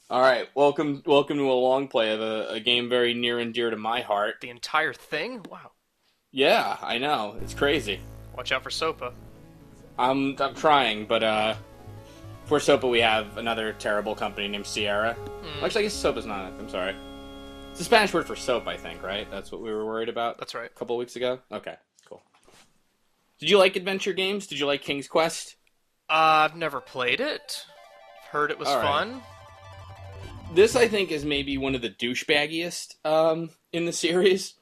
All right, welcome to a long play of a game very near and dear to my heart. The entire thing? Wow. Yeah, I know it's crazy. Watch out for Sopa. I'm trying, but for Sopa we have another terrible company named Sierra. Actually, I guess Sopa's not. I'm sorry. It's a Spanish word for soap, I think, right? That's what we were worried about. That's right. A couple weeks ago. Okay, cool. Did you like adventure games? Did you like King's Quest? I've never played it. Heard it was All right. fun. This, I think, is maybe one of the douchebaggiest in the series.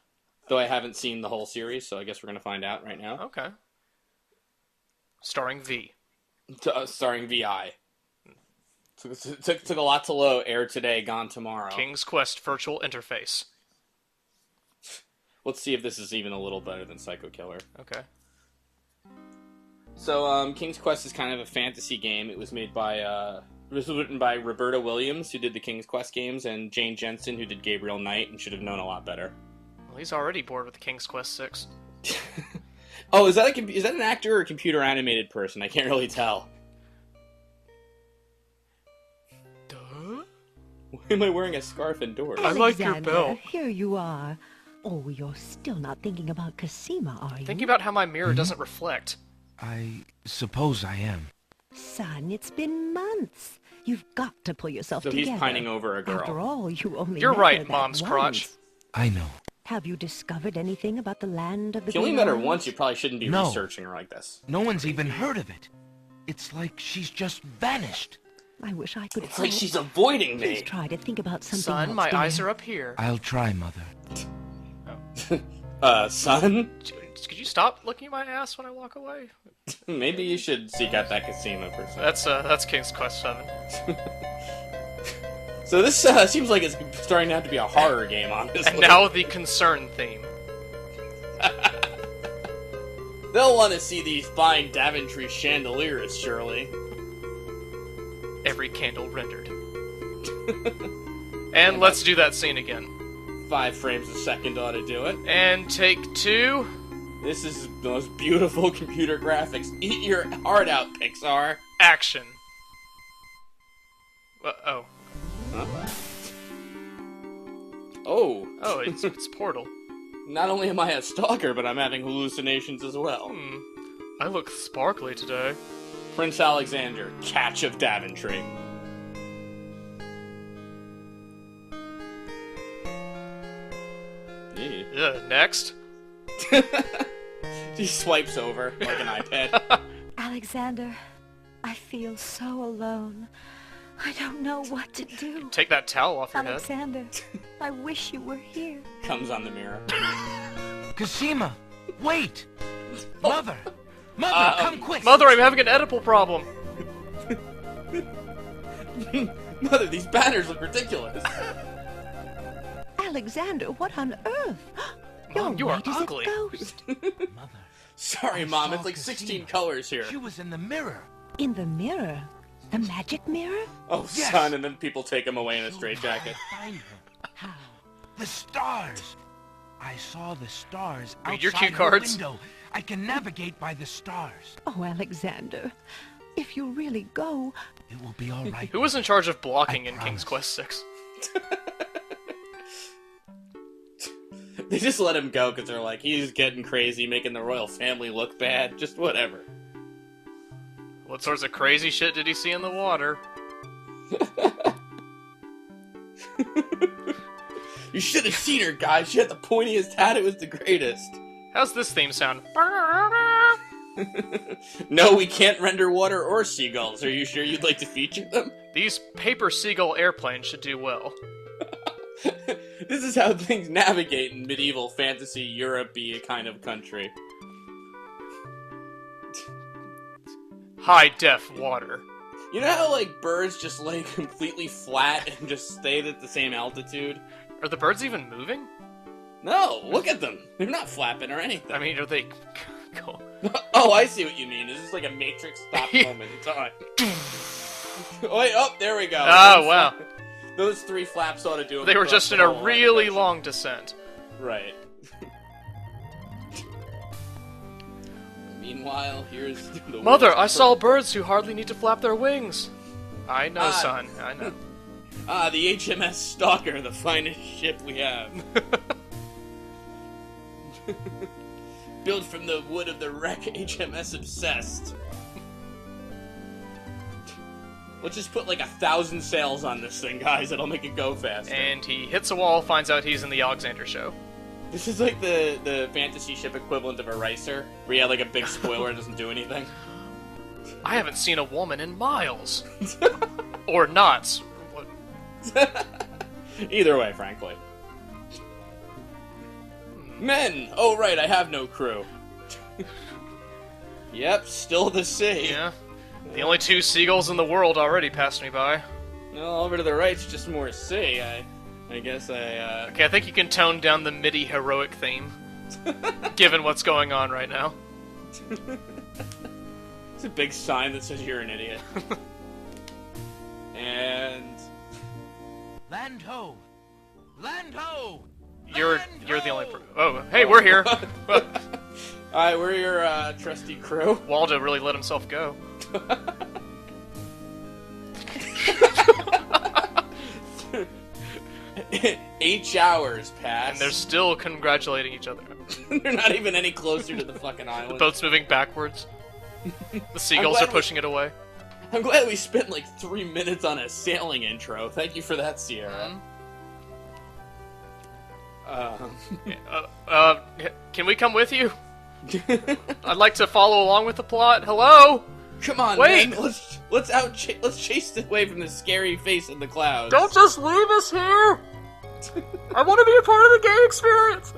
Though I haven't seen the whole series, so I guess we're going to find out right now. Okay. Starring V. Starring VI. Took a lot to load. Air today, gone tomorrow. King's Quest Virtual Interface. Let's see if this is even a little better than Psycho Killer. Okay. So, King's Quest is kind of a fantasy game. It was made by, this was written by Roberta Williams, who did the King's Quest games, and Jane Jensen, who did Gabriel Knight, and should have known a lot better. Well, he's already bored with the King's Quest 6. Oh, is that an actor or a computer animated person? I can't really tell. Duh? Why am I wearing a scarf indoors? I like your bell. Here you are. Oh, you're still not thinking about Cosima, are you? Thinking about how my mirror doesn't reflect. I suppose I am. Son, it's been months. You've got to pull yourself So together. he's pining over a girl. After all, you only You're met right, her that Mom's crotch. once. I know. Have you discovered anything about the land of the If you only Green met her Isles? once, you probably shouldn't be No. researching her like this. No one's even heard of it. It's like she's just vanished. I wish I could It's like help. she's avoiding Please me. try to think about something Son, else, my dear. eyes are up here. I'll try, Mother. Son? Could you stop looking at my ass when I walk away? Maybe you should seek out that casino person. That's King's Quest 7. So this seems like it's starting to have to be a horror game, honestly. And now the concern theme. They'll want to see these fine Daventry chandeliers, surely. Every candle rendered. And let's do that scene again. 5 frames a second ought to do it. And take 2. This is the most beautiful computer graphics. Eat your heart out, Pixar. Action. Oh. Huh? Oh. Oh, it's Portal. Not only am I a stalker, but I'm having hallucinations as well. I look sparkly today. Prince Alexander, Catch of Daventry. Ew. Yeah, next. He swipes over like an iPad. Alexander, I feel so alone. I don't know what to do. Take that towel off your head. Alexander, I wish you were here. Comes on the mirror. Cosima! Wait! Mother! Mother, come quick! Mother, I'm having an Oedipal problem. Mother, these banners look ridiculous. Alexander, what on earth? Mom, you are white as a ugly. ghost. Mother, Sorry, I Mom, saw it's like 16 Cosima. colors here. She was in the mirror. In the mirror? The magic mirror? Oh, Yes. son, and then people take him away in a Show straitjacket. me how I find her. How? The stars! I saw the stars Read outside your cue her cards. window. I can navigate by the stars. Oh, Alexander, if you really go, It will be all right. Who was in charge of blocking I in King's promise. Quest 6? They just let him go because they're like, he's getting crazy, making the royal family look bad. Just whatever. What sorts of crazy shit did he see in the water? You should have seen her, guys. She had the pointiest hat. It was the greatest. How's this theme sound? No, we can't render water or seagulls. Are you sure you'd like to feature them? These paper seagull airplanes should do well. This is how things navigate in medieval fantasy Europe-y kind of country. High def water. You know how, like, birds just lay completely flat and just stay at the same altitude? Are the birds even moving? No, look at them. They're not flapping or anything. I mean, are they... Cool. Oh, I see what you mean. Is this like a Matrix stop moment in time? Oh, wait, oh, there we go. Oh, wow. Those 3 flaps ought to do it. They were across just the in a whole really ocean. long descent. Right. Meanwhile, here's the Mother, world's I saw birds who hardly need to flap their wings. I know, Ah. son. I know. Ah, the HMS Stalker, the finest ship we have. Built from the wood of the wreck, HMS Obsessed. Let's just put like 1,000 sails on this thing, guys. It'll make it go faster. And he hits a wall, finds out he's in the Alexander show. This is like the fantasy ship equivalent of a Ricer, where you have like a big spoiler and doesn't do anything. I haven't seen a woman in miles. Or not. Either way, frankly. Men! Oh right, I have no crew. Yep, still the sea. Yeah. The only 2 seagulls in the world already passed me by. No, over to the right's just more sea. I guess I, Okay, I think you can tone down the MIDI heroic theme. Given what's going on right now. It's a big sign that says you're an idiot. And... Land ho! Land ho! You're the only oh, hey, we're here! Alright, we're your, trusty crew. Waldo really let himself go. 8 hours pass. And they're still congratulating each other. They're not even any closer to the fucking The island. boat's moving backwards. The seagulls are pushing it away. I'm glad we spent like 3 minutes on a sailing intro. Thank you for that, Sierra. Can we come with you? I'd like to follow along with the plot. Hello? Come on, wait! man. Let's chase it away from the scary face in the clouds. Don't just leave us here! I want to be a part of the game experience!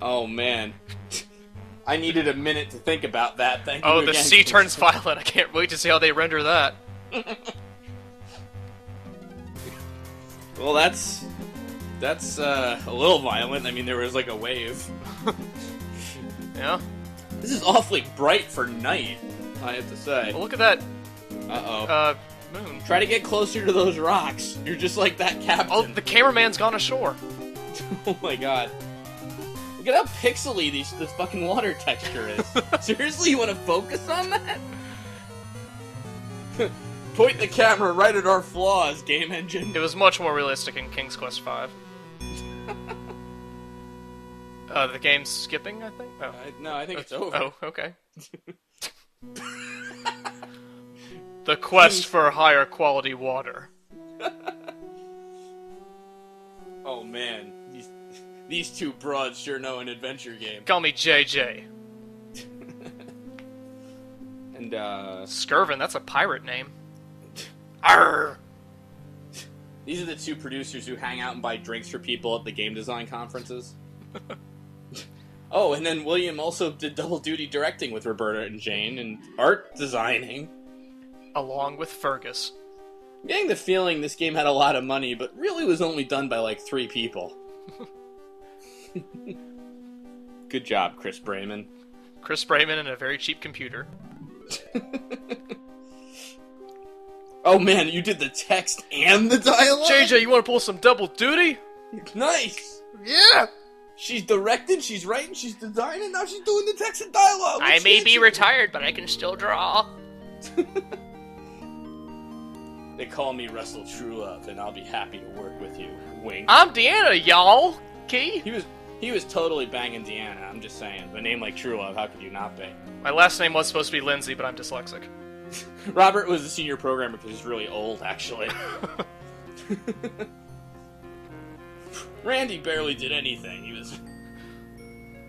Oh, man. I needed a minute to think about that. Thank you Oh, again. the sea turns violent. I can't wait to see how they render that. Well, that's a little violent. I mean, there was like a wave. Yeah? This is awfully bright for night, I have to say. Well, look at that, Uh-oh. moon. Try to get closer to those rocks. You're just like that captain. Oh, the cameraman's gone ashore. Oh my god. Look at how pixely this fucking water texture is. Seriously, you want to focus on that? Point the camera right at our flaws, game engine. It was much more realistic in King's Quest V. The game's skipping, I think? Oh. No, I think it's over. Oh, okay. The quest for higher quality water. Oh man, these 2 broads sure know an adventure game. Call me JJ. And Skirvin, that's a pirate name. Arr! These are the 2 producers who hang out and buy drinks for people at the game design conferences. Oh, and then William also did double duty directing with Roberta and Jane, and art designing. Along with Fergus. I'm getting the feeling this game had a lot of money, but really was only done by like 3 people. Good job, Chris Braymen. Chris Braymen and a very cheap computer. Oh man, you did the text and the dialogue? JJ, you want to pull some double duty? Nice! Yeah! She's directing, she's writing, she's designing, now she's doing the text and dialogue. I may be retired, but I can still draw. They call me Russell Truelove, and I'll be happy to work with you. Wink. I'm Deanna, y'all. Key? He was totally banging Deanna, I'm just saying. A name like Truelove, how could you not be? My last name was supposed to be Lindsley, but I'm dyslexic. Robert was a senior programmer because he's really old, actually. Randy barely did anything. He was...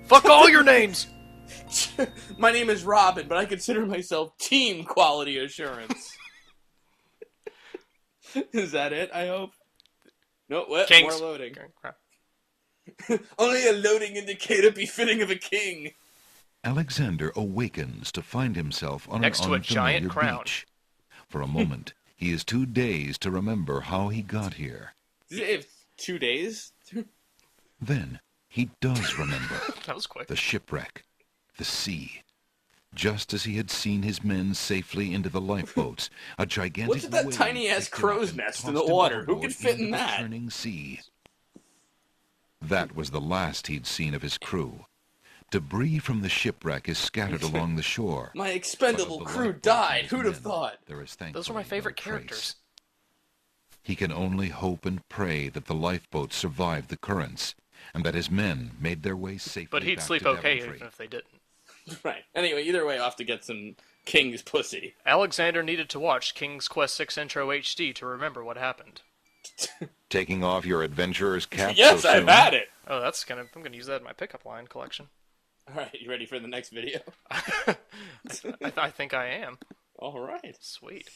Fuck all your names! My name is Robin, but I consider myself Team Quality Assurance. Is that it, I hope? No, what? King's... More loading. Okay. Only a loading indicator befitting of a king. Alexander awakens to find himself on Next an to a unfamiliar giant crown. beach. For a moment, he is too dazed to remember how he got here. Did it have 2 days? Then, he does remember. That was quick. The shipwreck. The sea. Just as he had seen his men safely into the lifeboats, a gigantic What's that wave tiny-ass picked him up crow's and nest in tossed the him water? Who overboard could fit into in the that? churning sea. That was the last he'd seen of his crew. Debris from the shipwreck is scattered along the shore. My But expendable of the crew lifeboat died. and Who'd have men, thought? There is Those are my thankfully favorite no characters. trace. He can only hope and pray that the lifeboat survived the currents, and that his men made their way safely But he'd back sleep to okay Daventry. even if they didn't. Right. Anyway, either way, off to get some King's pussy. Alexander needed to watch King's Quest VI Intro HD to remember what happened. Taking off your adventurer's cap Yes, so I've soon? had it. Oh, I'm gonna use that in my pickup line collection. All right, you ready for the next video? I think I am. All right. Sweet.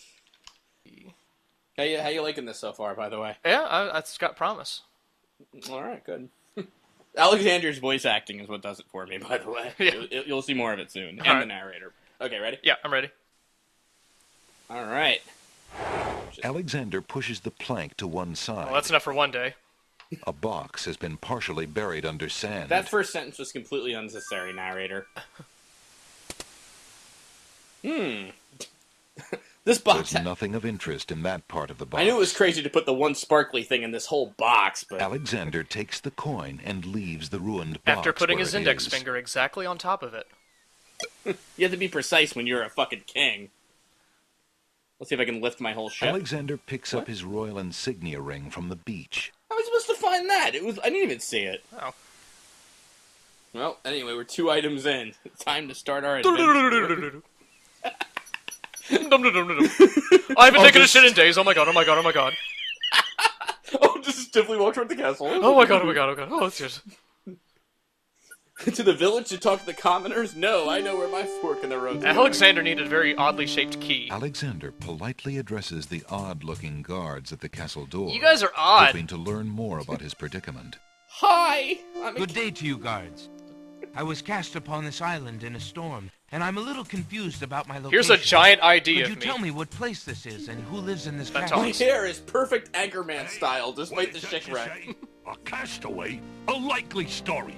How you liking this so far, by the way? Yeah, it's got promise. All right, good. Alexander's voice acting is what does it for me, by the way. Yeah. You'll see more of it soon. And All right. the narrator. Okay, ready? Yeah, I'm ready. All right. Alexander pushes the plank to one side. Well, that's enough for one day. A box has been partially buried under sand. That first sentence was completely unnecessary, narrator. This box... There's nothing of interest in that part of the box. I knew it was crazy to put the one sparkly thing in this whole box, but... Alexander takes the coin and leaves the ruined box After putting where his it index is. finger exactly on top of it. You have to be precise when you're a fucking king. Let's see if I can lift my whole ship. Alexander picks up his royal insignia ring from the beach. How am I supposed to find that? I didn't even see it. Oh. Well, anyway, we're 2 items in. It's time to start our adventure. I haven't taken a shit in days. Oh my god, oh my god, oh my god. Oh, just stiffly walk toward the castle. Oh my god, oh my god, oh god. Oh, it's just... To the village to talk to the commoners? No, I know where my fork in the road is. Alexander needed a very oddly shaped key. Alexander politely addresses the odd-looking guards at the castle door. You guys are odd. Hoping to learn more about his predicament. Hi! Good day to you, guards. I was cast upon this island in a storm, and I'm a little confused about my location. Here's a giant ID Could of you me. tell me what place this is and who lives in this That castle? My hair is perfect Anchorman style, despite the What is that you shipwreck. say? A castaway? A likely story.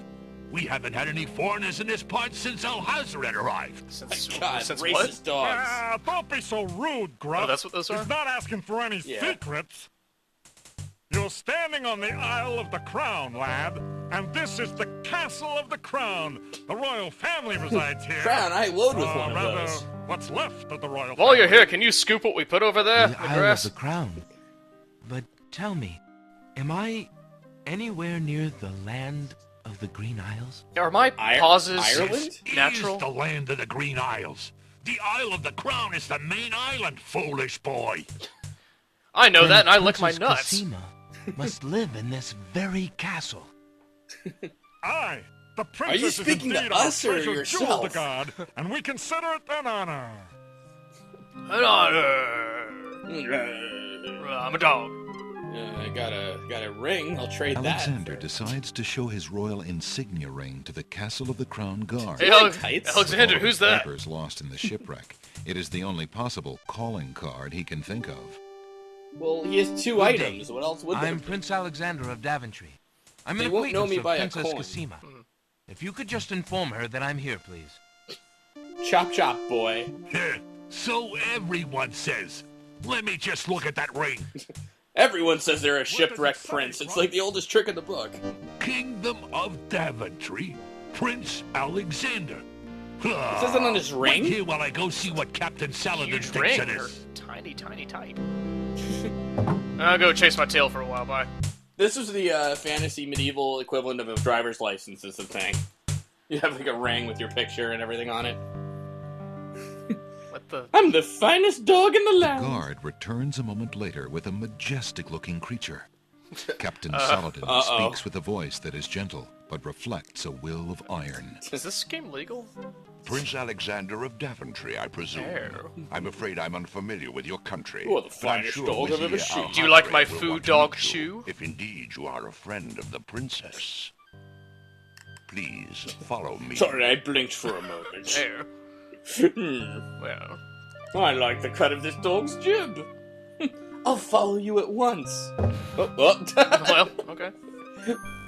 We haven't had any foreigners in this part since Alhazred arrived. Since God, since racist what? dogs. Don't be so rude, Gruff. Oh, that's what those are? He's not asking for any Yeah. secrets. You're standing on the Isle of the Crown, lad, and this is the Castle of the Crown. The royal family resides here. Crown, I load with Or one of rather, those. what's left of the royal While family. you're here, can you scoop what we put over there? The The Isle grass? of the Crown. But tell me, am I anywhere near the land of the Green Isles? Are my pauses Ireland? natural? Is the land of the Green Isles. The Isle of the Crown is the main island, foolish boy. I know that, and I Then lick my Princess nuts. Cosima must live in this very castle. Aye, the princess is speaking to indeed our us or treasured jewel yourself? to God, and we consider it an honor. An honor. I'm a dog. I got a ring. I'll trade Alexander that. decides to show his royal insignia ring to the Castle of the Crown Guard. Hey, like tights? Alexander, who's that? Papers lost in the shipwreck. It is the only possible calling card he can think of. Well, he has 2 Good day. items. What else would there I'm be? Prince Alexander of Daventry. I'm They an won't know acquaintance me of by a Princess coin. Cosima. If you could just inform her that I'm here, please. Chop chop, boy. So everyone says. Let me just look at that ring. Everyone says they're a does it shipwrecked say, prince. It's Gruff? like the oldest trick in the book. Kingdom of Daventry, Prince Alexander. It says it on his ring? Wait here while I go see what Captain Saladin Huge thinks ring. it Or is. tiny, tiny type. I'll go chase my tail for a while, bye. This was the fantasy medieval equivalent of a driver's license is the thing. You have like a ring with your picture and everything on it. What the... I'm the finest dog in the The land. guard returns a moment later with a majestic-looking creature. Captain Saladin uh-oh. speaks with a voice that is gentle, but reflects a will of iron. Is this game legal? Prince Alexander of Daventry, I presume. There. I'm afraid I'm unfamiliar with your country. You are the but I'm finest sure dog I've ever Monsieur seen. Do you like my Alhazred will food want to dog meet you, chew? If indeed you are a friend of the princess. Please follow me. Sorry, I blinked for a moment. There. Hmm. Well, I like the cut of this dog's jib. I'll follow you at once. Oh. well, okay.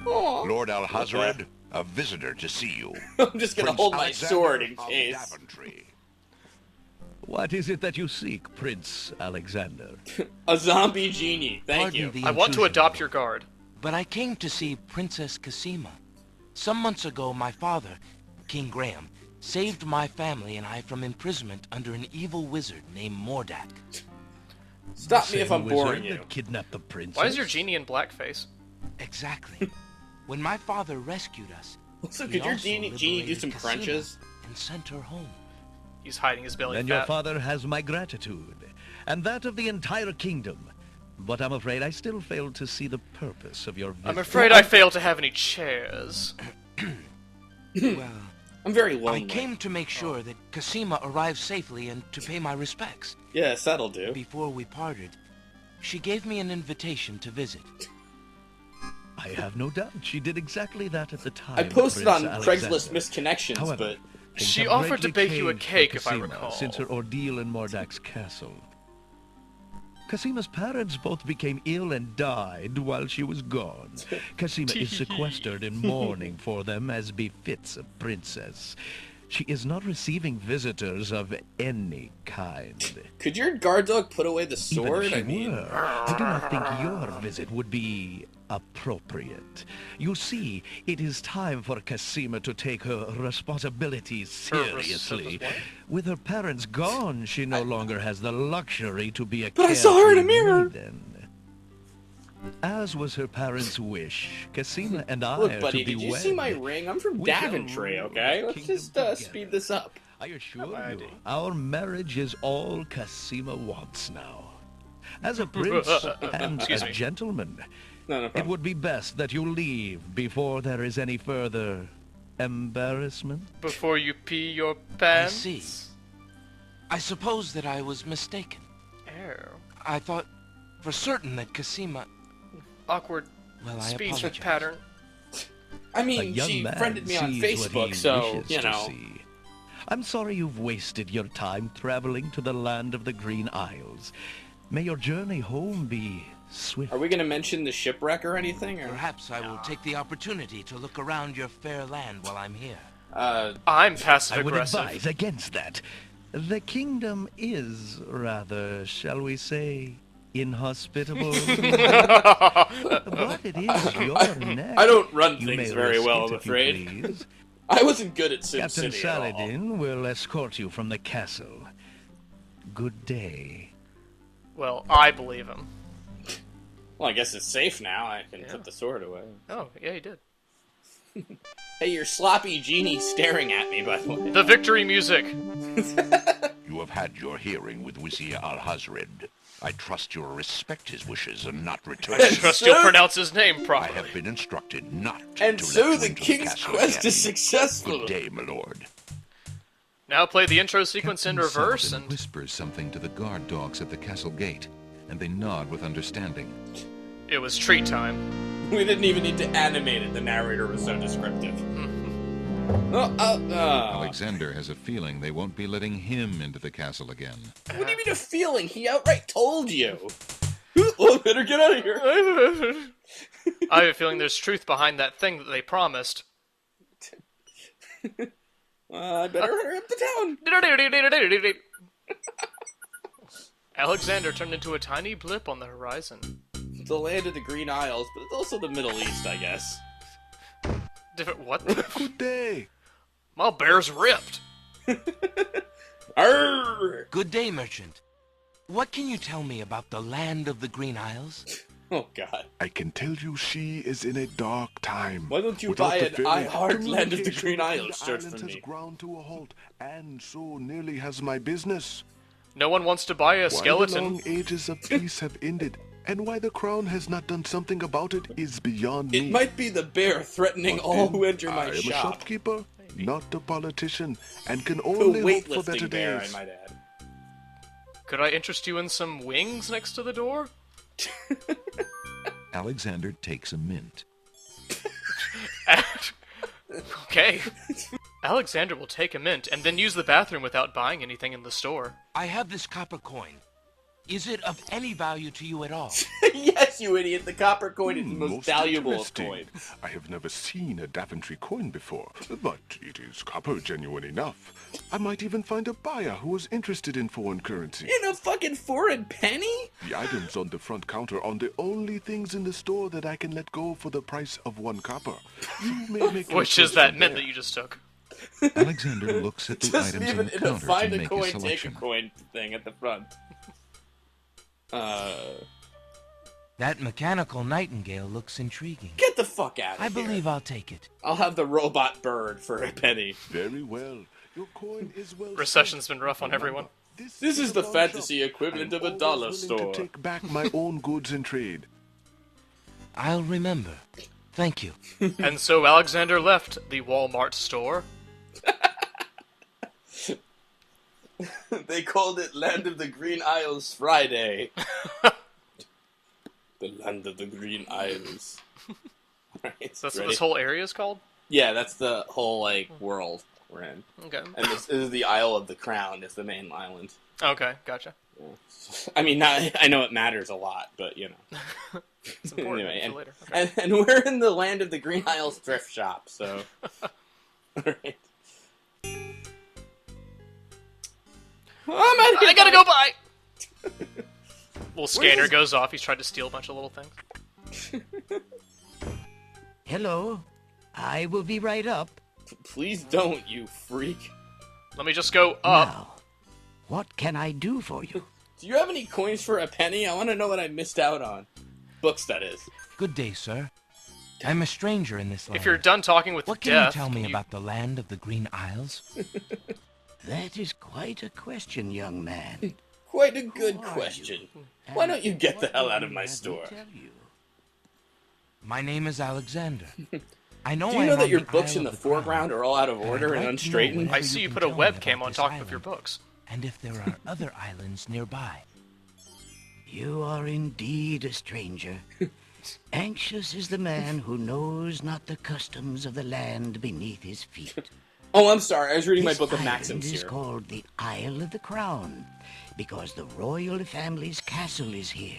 Aw. Lord Alhazred, a visitor to see you. I'm just gonna Prince hold my Alexander sword in of case. Daventry. What is it that you seek, Prince Alexander? A zombie genie. Thank Pardon you. the I want to intrusion, adopt your guard. but I came to see Princess Cosima. Some months ago, my father, King Graham, saved my family and I from imprisonment under an evil wizard named Mordak. Stop me if I'm boring you. That kidnapped the princess. Why is your genie in blackface? Exactly. When my father rescued us, Also, he could your also genie do liberated some Cassima crunches? and sent her home. He's hiding his belly Then fat. your father has my gratitude, and that of the entire kingdom. But I'm afraid I still fail to see the purpose of your visit. I'm afraid I fail to have any chairs. Well, I'm very lonely. I came to make sure that Cassima arrived safely and to pay my respects. Yes, that'll do. Before we parted, she gave me an invitation to visit. I have no doubt she did exactly that at the time. I posted on Prince Craigslist Alexander. misconnections, However, but things She have offered to greatly bake you a changed for cake, if I Cassima recall. since her ordeal in Mordak's castle. Cassima's parents both became ill and died while she was gone. Cassima is sequestered in mourning for them as befits a princess. She is not receiving visitors of any kind. could your guard dog put away the Even sword? if she I mean, were, I do not think your visit would be appropriate. You see, it is time for Cassima to take her responsibilities seriously. With her parents gone, she no longer has the luxury to be a But I saw her in a carefree mirror! maiden. As was her parents' wish, Cassima and I look, are buddy, to be did you wed. see my ring? I'm from We shall Daventry, rule okay? the Let's kingdom just together. speed this up. I assure my you, ID. our marriage is all Cassima wants now. As a prince and Excuse a me. gentleman, No it problem. would be best that you leave before there is any further embarrassment. Before you pee your I pants? see. I suppose that I was mistaken. Ew. I thought for certain that Cassima... Awkward Well, I speech apologize. pattern. I A mean, young she man friended me on sees what Facebook, he so, wishes you to know. see. I'm sorry you've wasted your time traveling to the land of the Green Isles. May your journey home be swift. Are we going to mention the shipwreck or anything? Or? Perhaps I will take the opportunity to look around your fair land while I'm here. I'm I would passive-aggressive. advise against that. The kingdom is rather, shall we say, inhospitable. But it is your neck. I don't run You things may very risk well, it I'm if you afraid. please. I wasn't good at Sim Captain City at all. Saladin will escort you from the castle. Good day. Well, I believe him. Well, I guess it's safe now. I can Yeah. put the sword away. Oh, yeah, he did. Hey, your sloppy genie staring at me, by the way. The victory music. You have had your hearing with Wizir Al-Hazred. I trust you will respect his wishes and not return. I trust so- you'll pronounce his name I properly. have been instructed not And to so let you the into king's castle quest again. is successful. Good day, my lord. Now play the intro sequence in Captain reverse Saladin and... whispers something to the guard dogs at the castle gate, and they nod with understanding. It was treat time. We didn't even need to animate it. The narrator was so descriptive. Alexander has a feeling they won't be letting him into the castle again. What do you mean a feeling? He outright told you. Well, better get out of here. I have a feeling there's truth behind that thing that they promised. I better hurry up the town. Alexander turned into a tiny blip on the horizon. The land of the Green Isles, but it's also the Middle East, I guess. Different what? Good day. My bear's ripped. Arrgh! Good day, merchant. What can you tell me about the land of the Green Isles? Oh, God. I can tell you she is in a dark time. Why don't you Without buy the an very I Heart Land of the communication Green between Isles the shirt islands for has me? ground to a halt, and so nearly has my business. No one wants to buy a Why the skeleton. long ages of peace have ended, and why the crown has not done something about it is beyond me. It might be the bear threatening But all then, who enter I my am a shop. shopkeeper, not a politician, and can The only hope for better weightlifting bear, I days. might add. Could I interest you in some wings next to the door? Alexander takes a mint. Okay. Alexander will take a mint and then use the bathroom without buying anything in the store. I have this copper coin. Is it of any value to you at all? Yes, you idiot. The copper coin is the most valuable of interesting. coins. I have never seen a Daventry coin before, but it is copper genuine enough. I might even find a buyer who is interested in foreign currency. In a fucking foreign penny? The items on the front counter are the only things in the store that I can let go for the price of 1 copper. You may make your Which is choice that from mint there. that you just took. Alexander looks at the Just items leave on it the in a counter find to a make coin, a take a selection. coin thing at the front. That mechanical nightingale looks intriguing. Get the fuck out of here. I believe I'll take it. I'll have the robot bird for a penny. Very well. Your coin is well Recession's spent. been rough on everyone. This is the pawn fantasy shop. equivalent I'm of a always dollar willing store. to take back my own goods in trade. I'll remember. Thank you. And so Alexander left the Walmart store. They called it Land of the Green Isles Friday. The Land of the Green Isles. Right, So that's what ready? this whole area is called? Yeah, that's the whole, like, world we're in. Okay. And this is the Isle of the Crown, is the main island. Okay, gotcha. I mean, I know it matters a lot, but, you know. It's important Anyway, for later. Okay. and we're in the Land of the Green Isles thrift shop, so... Alright. I gotta go by! Little scanner goes off, he's tried to steal a bunch of little things. Hello. I will be right up. Please don't, you freak. Let me just go up. Now, what can I do for you? Do you have any coins for a penny? I want to know what I missed out on. Books, that is. Good day, sir. I'm a stranger in this land. If you're done talking with What Death, can you tell me about the land of the Green Isles? That is quite a question, young man. Quite a good question. Why don't you get the hell out of my store? My name is Alexander. I know Do you I'm know that on your the books Isle in the of foreground are all out of order and I'd like to know unstraightened? whatever I see you can put a tell me webcam about on this top of island, your books. And if there are other islands nearby. You are indeed a stranger. Anxious is the man who knows not the customs of the land beneath his feet. Oh, I'm sorry. I was reading my This book of island maxims is here. called the Isle of the Crown because the royal family's castle is here.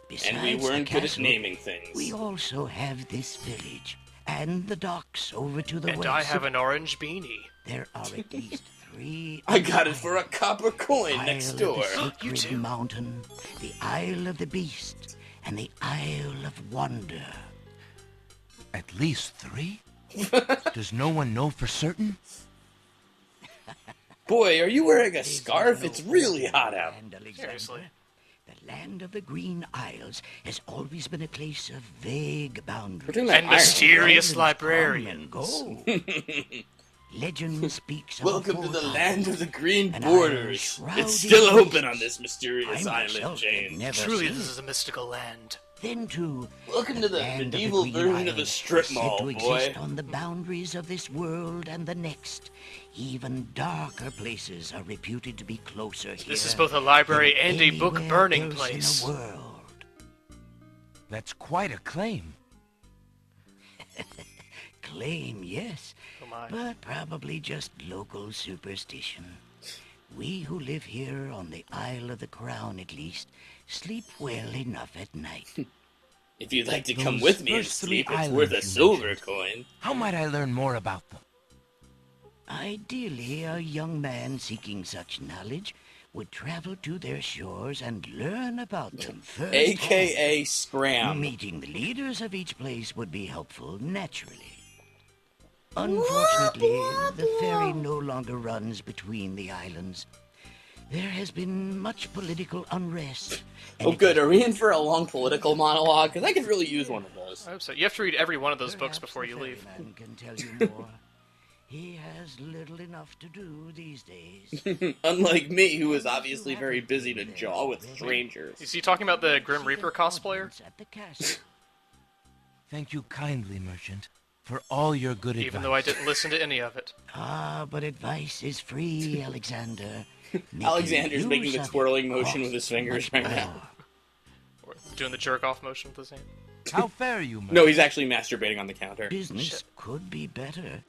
Besides And we the weren't good at castle, naming things. we also have this village and the docks over to the And west. I have an orange beanie. There are at least 3. I got it for a copper coin next Isle door. Of the Sacred Mountain, the Isle of the Beast, and the Isle of Wonder. At least 3? Does no one know for certain? Boy, are you wearing a scarf? It's really hot out. Seriously. The land of the Green Isles has always been a place of vague boundaries. talking about And mysterious Islands come librarians. and go. Legend speaks of Welcome a to the fourth land island, of the green an borders. island It's shrouded still in open on mist. this mysterious I island, myself had James. never Truly, seen this it. is a mystical land. Then too, Welcome to the land of medieval Green version of a Isles strip is said mall, to boy. exist on the boundaries of this world and the next. Even darker places are reputed to be closer here. This is both a library than and a book anywhere burning else place. in the world. That's quite a claim. Claim, yes, Oh my. but probably just local superstition. We who live here on the Isle of the Crown, at least, sleep well enough at night. If you'd like to Those come with me and first 3 sleep, it's islands worth a you silver mentioned. coin. How might I learn more about them? Ideally, a young man seeking such knowledge would travel to their shores and learn about them first. AKA Scram. Meeting the leaders of each place would be helpful, naturally. Unfortunately, the ferry no longer runs between the islands. There has been much political unrest. Oh, good. Are we in for a long political monologue? Because I could really use one of those. I hope so. You have to read every one of those books before you leave. Ferryman can tell you more. He has little enough to do these days. Unlike me, who is obviously very busy to jaw with strangers. Is he talking about the Grim Reaper cosplayer? At the castle. Thank you kindly, merchant, for all your good advice. Even though I didn't listen to any of it. Ah, but advice is free, Alexander. Alexander's making the use of twirling it motion with his fingers right now. Or doing the jerk-off motion with his hand. How fare you, merchant? No, he's actually masturbating on the counter. Business could be better.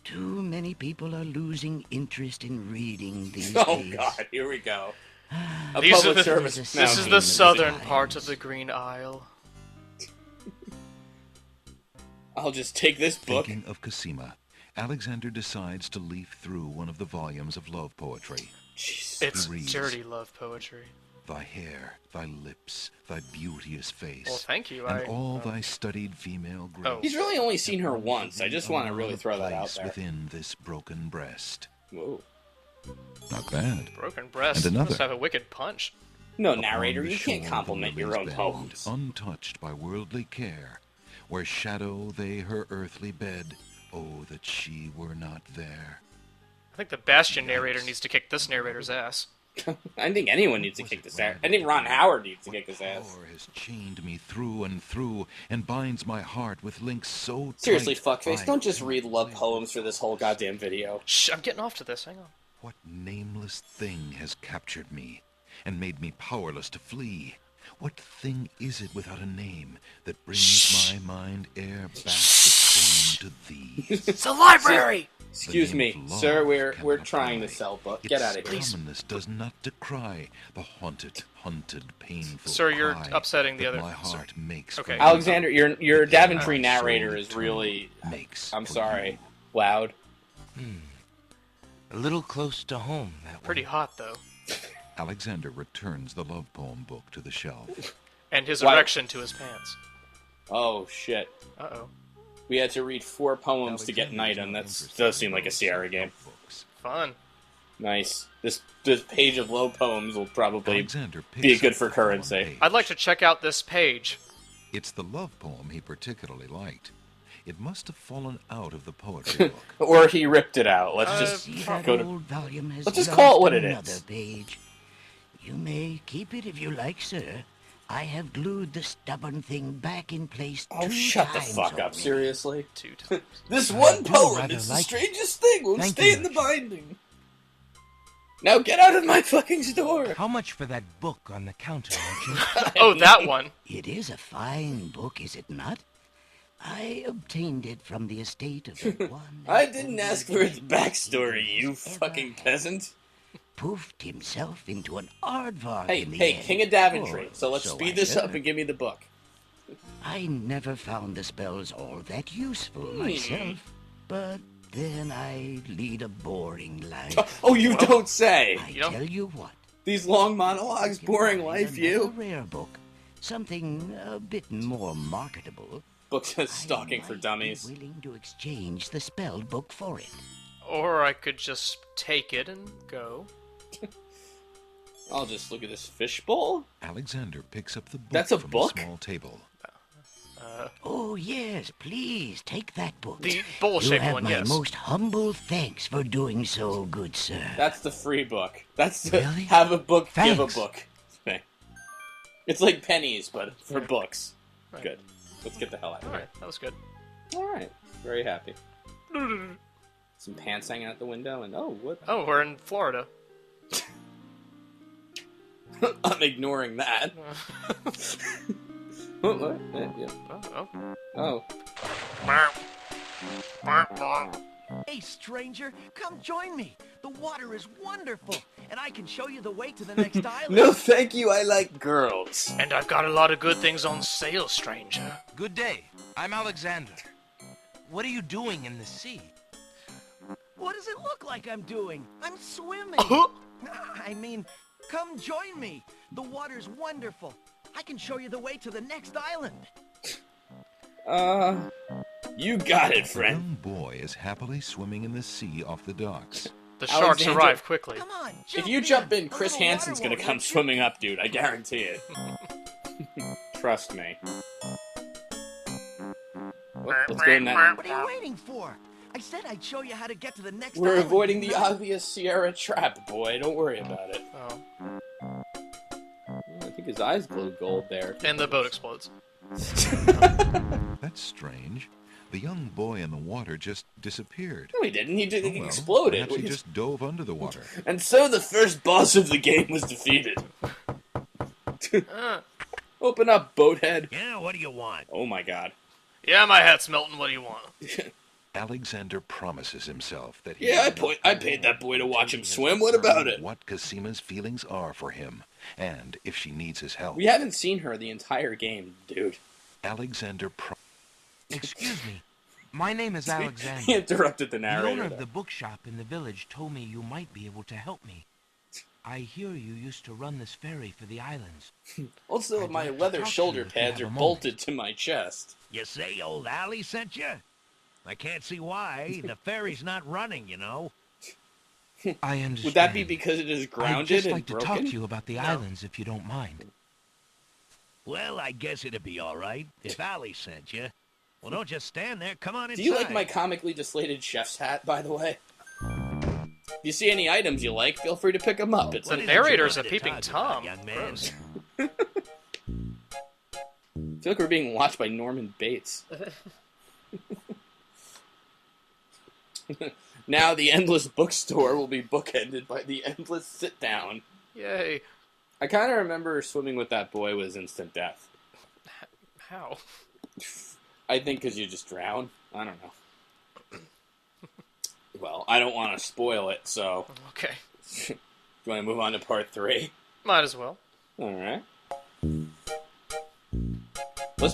Too many people are losing interest in reading these Oh days. god, here we go. A These are public the- service This is announcement. the southern part of the Green Isle. I'll just take this book. Thinking of Cosima, Alexander decides to leaf through one of the volumes of love poetry. Jeez. It's He reads, dirty love poetry. thy hair, thy lips, thy beauteous face. Well, thank you. And all thy studied female grace. Oh. He's really only seen her once. I just want to really throw that out there. Within this broken breast. Whoa. Not bad. Broken breast. And another. Must have a wicked punch. No, Upon narrator, the you can't shore compliment the your own lilies poems. bend, untouched by worldly care, where shadow they her earthly bed. Oh, that she were not there. I think the Bastion narrator needs to kick this narrator's ass. I think anyone needs to kick his ass. I think Ron Howard needs to kick his ass. Power has chained me through and through, and binds my heart with links so tight. Seriously, fuckface, don't just read love poems for this whole goddamn video. Shh, I'm getting off to this. Hang on. What nameless thing has captured me, and made me powerless to flee? What thing is it without a name that brings my mind back the same to thee? It's a library! Excuse me, sir, we're trying to sell books. Get out of here. Its commonness does not decry the haunted, painful Sir, you're cry upsetting the that other... my heart makes Okay. for Alexander, your The Daventry soul narrator is eternal really... makes I'm for sorry. Loud. A little close to home, that Pretty hot, though. Alexander returns the love poem book to the shelf. And his Why- erection to his pants. Oh, shit. Uh-oh. We had to read 4 poems to get an Alexander's item. not That interested does in seem like a those Sierra game. books. Fun. Nice. This page of love poems will probably Alexander be picks good up for the currency. one page. I'd like to check out this page. It's the love poem he particularly liked. It must have fallen out of the poetry book. Or he ripped it out. Let's just See, that go to... old volume has Let's just lost call it what it another is. page. You may keep it if you like, sir. I have glued the stubborn thing back in place Oh, 2 shut the times fuck up, already. seriously. 2 times. This I one do poem rather is the like it. strangest thing. Won't Thank stay you, in the Merchant. binding. Now get out of my fucking store. How much for that book on the counter, Merchant? Oh, that one. It is a fine book, is it not? I obtained it from the estate of the one... I and didn't only ask for its king backstory, who you has ever fucking had. peasant. Poofed himself into an aardvark Hey, in the hey, end. King of Daventry. Or So let's so speed I this up heard. and give me the book. I never found the spells all that useful myself, but then I lead a boring life. Oh, you don't say. I You know- tell you what. These long monologues, you can boring find life, another you. rare book, something a bit more marketable. Books of stalking I for might dummies. be willing to exchange the spell book for it. Or I could just take it and go. I'll just look at this fishbowl. Alexander picks up the book That's a from book? the small table. Oh yes, please take that book. The You bowl-shaped have one, my yes. most humble thanks for doing so, good sir. That's the free book. That's the Really? have a book, give a Thanks. book thing. It's like pennies, but for books. Right. Good. Let's get the hell out of here. Alright, that was good. Alright. Very happy. Some pants hanging out the window, and oh, what? Oh, we're in Florida. I'm ignoring that. What? Yeah. Oh. Oh. Hey, stranger, come join me. The water is wonderful, and I can show you the way to the next island. No, thank you. I like girls. And I've got a lot of good things on sale, stranger. Good day. I'm Alexander. What are you doing in the sea? What does it look like I'm doing? I'm swimming. I mean, come join me. The water's wonderful. I can show you the way to the next island. You got it, The friend. young boy is happily swimming in the sea off the docks. The sharks Alexander, arrive quickly. Come on, If you jump in, Chris A little Hansen's water gonna won't come hurt you. swimming up, dude. I guarantee it. Trust me. Let's go in that. What are you waiting for? I said I'd show you how to get to the next We're island. avoiding the didn't I? obvious Sierra trap, boy. Don't worry about it. Oh. I think his eyes glow gold there. And the boat explodes. That's strange. The young boy in the water just disappeared. No, he didn't. He did. Oh, He well, exploded. Perhaps he just dove under the water. And so the first boss of the game was defeated. Open up, boathead. Yeah, what do you want? Oh my god. Yeah, my hat's melting. What do you want? Alexander promises himself that he Yeah, will I not paid that boy to watch him until he swim. has What about learned it? What Casima's feelings are for him, and if she needs his help. We haven't seen her the entire game, dude. Alexander Excuse me. My name is He Alexander. interrupted the The narrator. owner of there. the bookshop in the village told me you might be able to help me. I hear you used to run this ferry for the islands. Also, I'd my like to leather talk to shoulder you if you pads have are a moment. bolted to my chest. You say old Allie sent you? I can't see why. The ferry's not running, you know. I understand. Would that be because it is grounded I'd just and like to broken? talk to you about the islands if you don't mind. Well, I guess it'd be all right if Allie sent you. Well, don't just stand there. Come on inside. Do you like my comically deflated chef's hat, by the way? If you see any items you like, feel free to pick them up. It's The like narrator's a peeping Tom. young man? Gross. I feel like we're being watched by Norman Bates. Now the endless bookstore will be bookended by the endless sit-down. Yay. I kind of remember swimming with that boy was instant death. How? I think because you just drown. I don't know. Well, I don't want to spoil it, so... Okay. Do you want to move on to part 3? Might as well. Alright.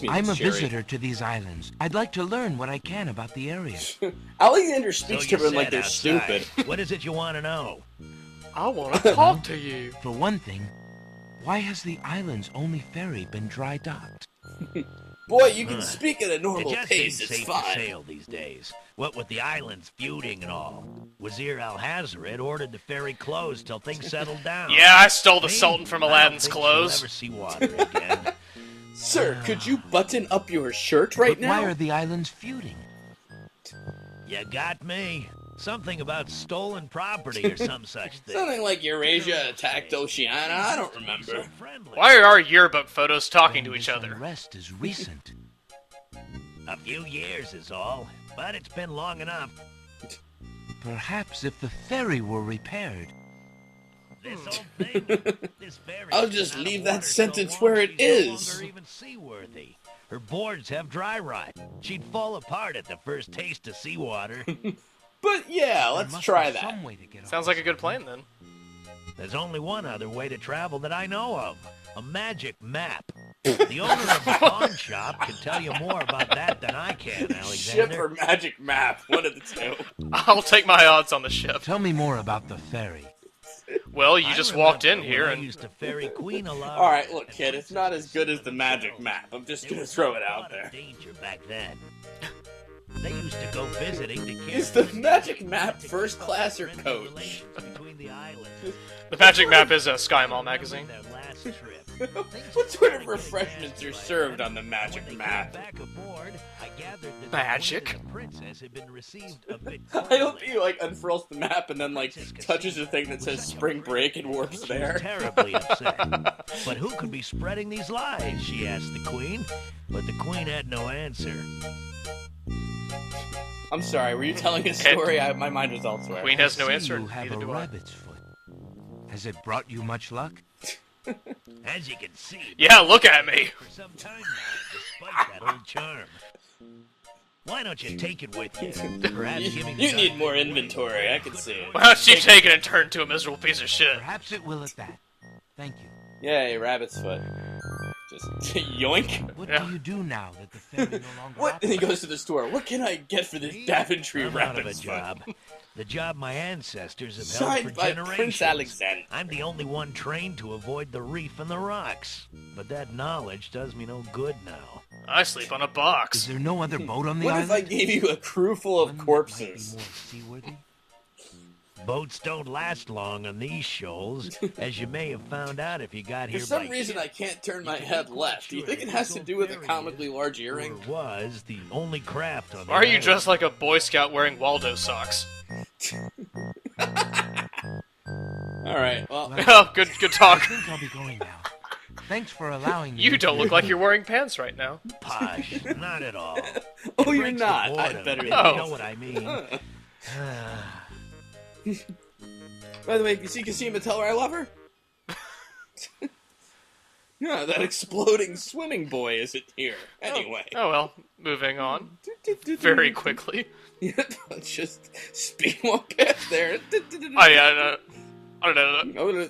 I'm a visitor to these islands. I'd like to learn what I can about the area. Alexander speaks to you them like said they're outside. stupid. What is it you want to know? I want to talk to you. For one thing, why has the island's only ferry been dry docked? Boy, you can speak at a normal It just pace, ain't it's safe fine. to sail these days. What with the islands feuding and all. Wazir Al-Hazred ordered the ferry closed till things settled down. Yeah, I stole the Maybe. Sultan from I don't Aladdin's think clothes. she'll ever see water again. Sir, could you button up your shirt right But now? why are the islands feuding? You got me. Something about stolen property or some such thing. Something like Eurasia attacked Oceania, I don't remember. Why are our yearbook photos talking to each This other? unrest is recent. A few years is all, but it's been long enough. Perhaps if the ferry were repaired. This whole thing, this ferry's I'll been just out of leave that water sentence so where long it she's no is. longer even seaworthy. Her boards have dry rot. She'd fall apart at the first taste of seawater. But yeah, There let's must try be that. some way to get Sounds like a good plan, then. There's only one other way to travel that I know of. A magic map. The owner of the pawn shop can tell you more about that than I can, Ship Alexander. or magic map, one of the two. I'll take my odds on the ship. Tell me more about the ferry. Well, you just walked in remember here when I and... used to ferry Queen Alara. Alright, look, kid, it's not as good as the magic map. I'm just gonna throw it out there. Danger back then. They used to go visiting to Is the magic map first class or coach? between the islands. The Magic Map is a Sky Mall magazine. Their last trip. What sort of refreshments are served on the magic map? Back aboard, I gathered that Magic. the Queen and the princess had been received a bit I hope coldly. he, like, unfurls the map and then, like, touches the thing that says spring break and warps She was there. terribly upset. But who could be spreading these lies? She asked the Queen. But the Queen had no answer. I'm sorry, were you telling a story? My mind was elsewhere. Queen has no See, answer, you have neither a do I. rabbit's foot. Has it brought you much luck? As you can see, Yeah, look at me. for some time now, despite that old charm. Why don't you take it with you? Perhaps giving You the need gun more away inventory, I would can see it. Why don't you take it and turn into a miserable piece of shit? Perhaps it will at that. Thank you. Yay, rabbit's foot. Just yoink. What Yeah. do you do now that the ferry no longer What? And he operates? goes to the store. What can I get for this Daventry I'm out of a rabbit's foot? job. The job my ancestors have Signed held for by generations. Prince Alexander. I'm the only one trained to avoid the reef and the rocks. But that knowledge does me no good now. I sleep on a Is box. there no other boat on the What if I island? gave you a crew full of One that might be corpses? more seaworthy? Boats don't last long on these shoals, as you may have found out if you got For here some by reason, ship. I can't turn my head left. Do you think it has to do with a comically large earring? Or was the only craft on the Why are you island. dressed like a Boy Scout wearing Waldo socks? Alright, well, Oh, good I talk. think I'll be going now. Thanks for allowing me. You to don't look share. like you're wearing pants right now. Posh, not at all. oh, It you're breaks the not. I boredom. better You No. know what I mean. By the way, you see Kasima tell her I love her? Yeah, that exploding swimming boy isn't here. Anyway. Oh well, moving on. Very quickly. Let's just speed walk past there. I don't know.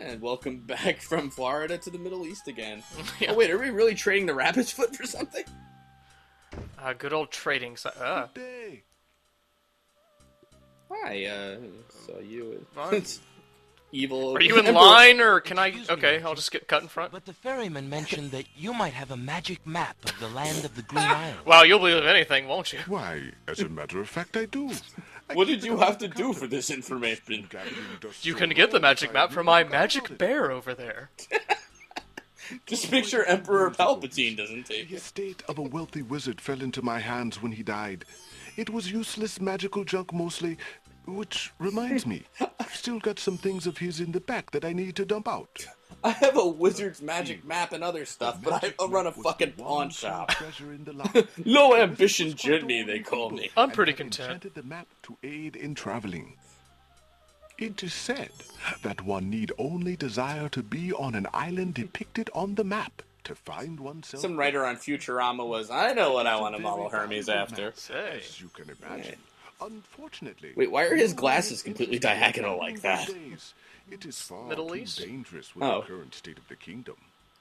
And welcome back from Florida to the Middle East again. Yeah. Oh wait, are we really trading the rabbit's foot for something? Good old trading. Day. I Hi, saw you. Fine. Evil. Are you in line, or can I... Okay, I'll just get cut in front. But the ferryman mentioned that you might have a magic map of the land of the Green Isles. Wow, you'll believe anything, won't you? Why, as a matter of fact, I do. What did you have to do for this information? You can get the magic map from my magic bear over there. Just make sure Emperor Palpatine doesn't take The it. estate of a wealthy wizard fell into my hands when he died. It was useless magical junk mostly, which reminds me, I've still got some things of his in the back that I need to dump out. I have a wizard's magic map and other stuff, but I run a fucking pawn shop. Low ambition Jitney, they call me. I'm pretty content. Enchanted the map to aid in traveling. It is said that one need only desire to be on an island depicted on the map to find oneself. Some writer on Futurama was, I know what I want to model Hermes after. Say. As you can imagine. Unfortunately, Wait, why are his glasses completely diagonal like that? It is far Middle too East? dangerous with Oh. the current state of the kingdom.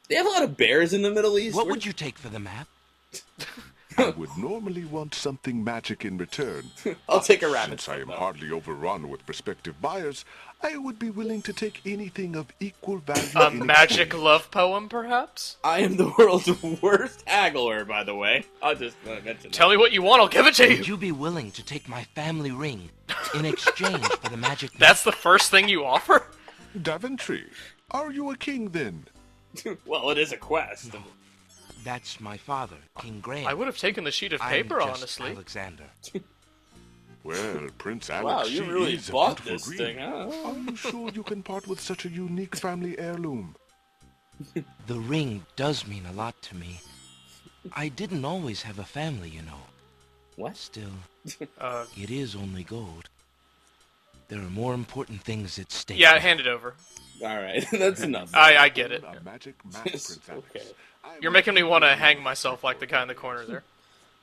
They have a lot of bears in the Middle East. What would you take for the map? I would normally want something magic in return. I'll take a rabbit. Since I am hardly overrun with prospective buyers, I would be willing to take anything of equal value. A in magic exchange. love poem, perhaps? I am the world's worst haggler, by the way. I'll just mention Tell me what you want, I'll give it to Would you! you be willing to take my family ring in exchange for the magic map? That's the first thing you offer? Daventry, are you a king then? that. Well, it is a quest. That's my father, King Graham. I would have taken the sheet of I'm paper, just honestly. Alexander. Well, Prince Alex, Wow, you she really is a bought beautiful this green. thing, huh? Are you sure you can part with such a unique family heirloom? The ring does mean a lot to me. I didn't always have a family, you know. What? Still, Uh, it is only gold. There are more important things at stake. yeah, hand it over. Alright, that's enough. I get it. A magic map, Prince Alex. Okay. I You're will making me give want you to a hang ring. myself like the guy in the corner there.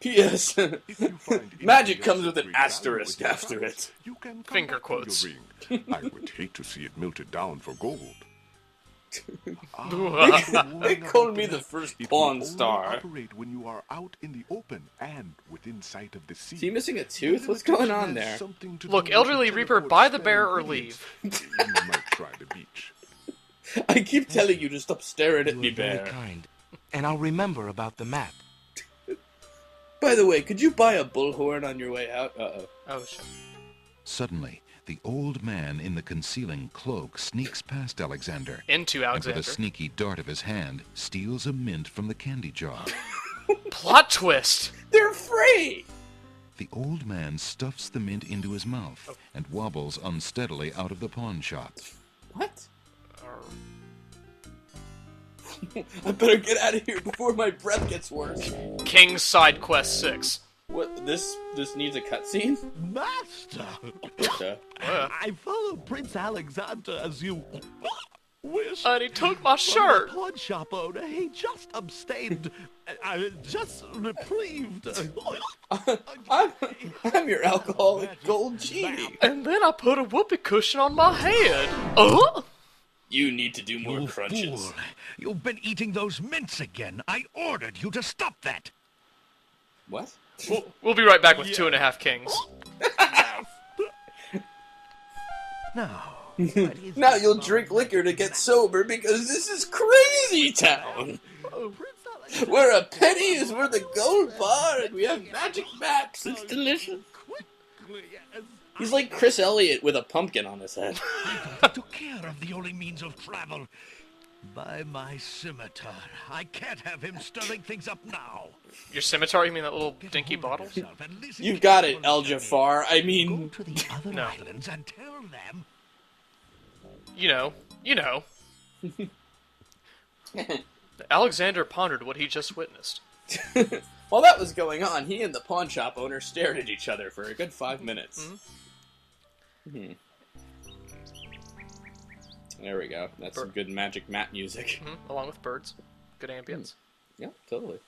P.S. If you find Magic anything comes else with of an great value asterisk with your after travels, it. you can come Finger back for your quotes. ring. I would hate to see it melted down for gold. They called me the first It will pawn only star. operate when you are out in the open and within sight of the sea. Is he missing a tooth? What's going on there? Look, Elderly Reaper, buy the bear or leave. You might try the beach. I keep telling you to stop staring at You me, are very bear. kind. And I'll remember about the map. By the way, could you buy a bullhorn on your way out? Uh-oh. Oh, shit. Suddenly, the old man in the concealing cloak sneaks past Alexander. Into And with Alexander. a sneaky dart of his hand, steals a mint from the candy jar. Plot twist! They're free! The old man stuffs the mint into his mouth and wobbles unsteadily out of the pawn shop. What? I better get out of here before my breath gets worse. King's Side Quest 6. What? This needs a cutscene? Master! Uh. I followed Prince Alexander as you wished. And he took my But shirt! the pawn shop owner, he just abstained. Just reprieved. I'm your alcoholic gold genie. And then I put a whoopee cushion on my head. Oh! You need to do more You crunches. fool. You've been eating those mints again. I ordered you to stop that. What? We'll be right back with 2.5 Kings. Now, Now you'll drink liquor to get sober because this is crazy town. Where a penny is worth a gold bar and we have magic maps. It's delicious. He's like Chris Elliott with a pumpkin on his head. I took care of the only means of travel. By my scimitar. I can't have him stirring things up now. Your scimitar? You mean that little dinky bottle? You've got it, El Jafar. I Go mean... to the other No. islands and tell them. You know. Alexander pondered what he just witnessed. While that was going on, he and the pawn shop owner stared at each other for a good 5 minutes. There we go. That's some good magic map music. Along with birds. Good ambience. Yeah, totally.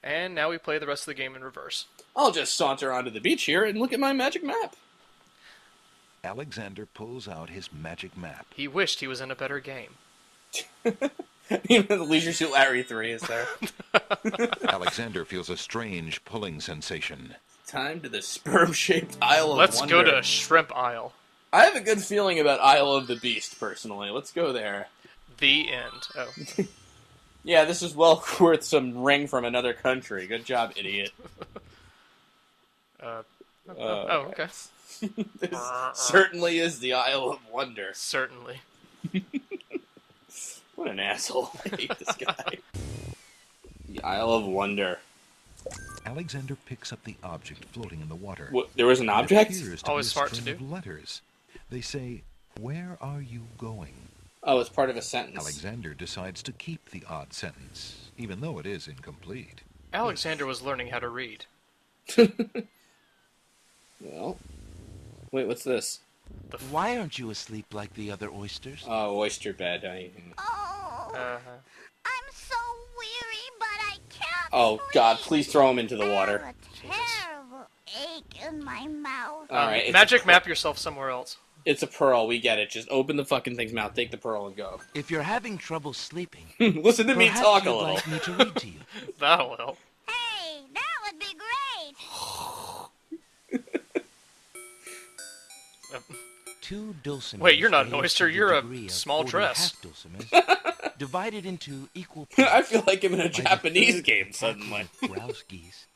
And now we play the rest of the game in reverse. I'll just saunter onto the beach here and look at my magic map. Alexander pulls out his magic map. He wished he was in a better game. Even the Leisure Suit Larry 3 is there. Alexander feels a strange pulling sensation. time to the sperm-shaped Isle of Let's Wonder. go to Shrimp Isle. I have a good feeling about Isle of the Beast, personally. Let's go there. The end. Oh. Yeah, this is well worth some ring from another country. Good job, idiot. Okay. This certainly is the Isle of Wonder. Certainly. What an asshole. I hate this guy. The Isle of Wonder. Alexander picks up the object floating in the water. What, there was an object? It appears to Always be a smart to string do. of letters. They say, "Where are you going?" Oh, it's part of a sentence. Alexander decides to keep the odd sentence, even though it is incomplete. Alexander was learning how to read. Well, wait, what's this? Why aren't you asleep like the other oysters? Oh, oyster bed. Oh, I'm so weary, but I can't. Oh, God, please throw him into the water. I have a terrible ache in my mouth. All right, Magic map yourself somewhere else. It's a pearl, we get it. Just open the fucking thing's mouth, take the pearl, and go. If you're having trouble sleeping, listen to me perhaps talk a you'd little. like me to read to you. That'll help. Hey, that would be great. 2 dulcimers. Wait, you're not an raised oyster, to the you're a degree of small 40 dress. half-dulcimers, divided into equal parts. I feel like I'm in a by the Japanese third game pack suddenly. of grouse geese,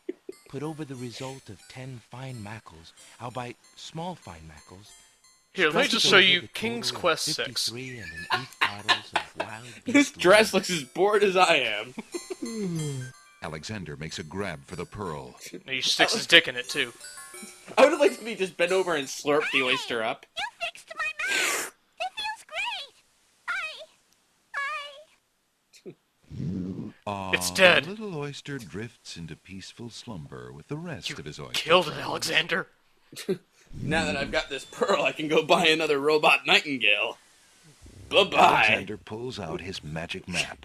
put over the result of 10 fine mackles, albeit small fine mackles. Here, let me stressed just show over you the King's total of Quest 6. 53 and an eighth bottles of wild This beast dress looks as bored as I am. Alexander makes a grab for the pearl. He sticks his dick in it, too. I would have liked to be just bent over and slurp the oyster up. You fixed my mouth. It feels great. It's dead. The little oyster drifts into peaceful slumber with the rest of his oyster. Killed it, friends. Alexander. Now that I've got this pearl, I can go buy another robot nightingale. Bye-bye. Alexander pulls out his magic map.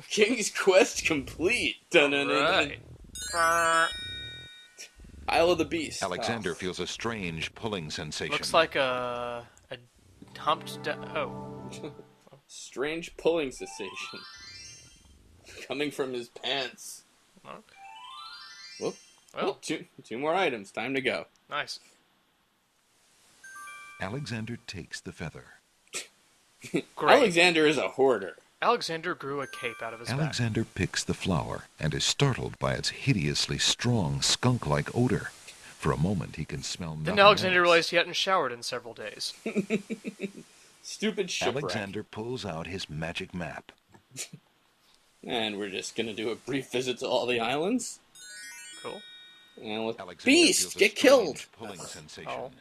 King's Quest complete. Right. Isle of the Beast. Alexander feels a strange pulling sensation. Looks like a humped... Strange pulling sensation. Coming from his pants. Okay. Whoop. Well. Two more items. Time to go. Nice. Alexander takes the feather. Great. Alexander is a hoarder. Alexander grew a cape out of his Alexander picks the flower and is startled by its hideously strong skunk-like odor. For a moment, he can smell nothing Then Alexander else. realized he hadn't showered in several days. Stupid shipwreck. Alexander pulls out his magic map. And we're just gonna do a brief visit to all the islands. Cool. And let Alexander Beast feels a get killed. strange pulling sensation. Oh.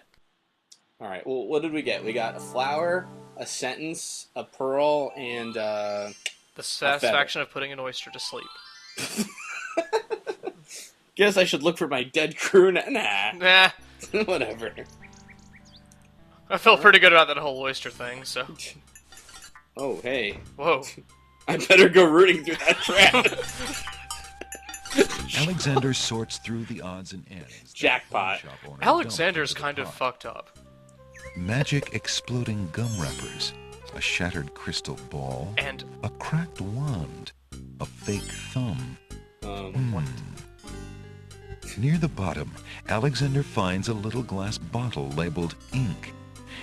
All right. Well, what did we get? We got a flower, a sentence, a pearl, and The satisfaction of putting an oyster to sleep. Guess I should look for my dead crew. Nah. Nah. Whatever. I felt pretty good about that whole oyster thing, so... Oh, hey. Whoa. I better go rooting through that trap. Alexander sorts through the odds and ends. that Jackpot. pawn shop owner Alexander's dumped kind into of the pot. fucked up. Magic exploding gum wrappers, a shattered crystal ball, And... a cracked wand, a fake thumb. What? Near the bottom, Alexander finds a little glass bottle labeled ink.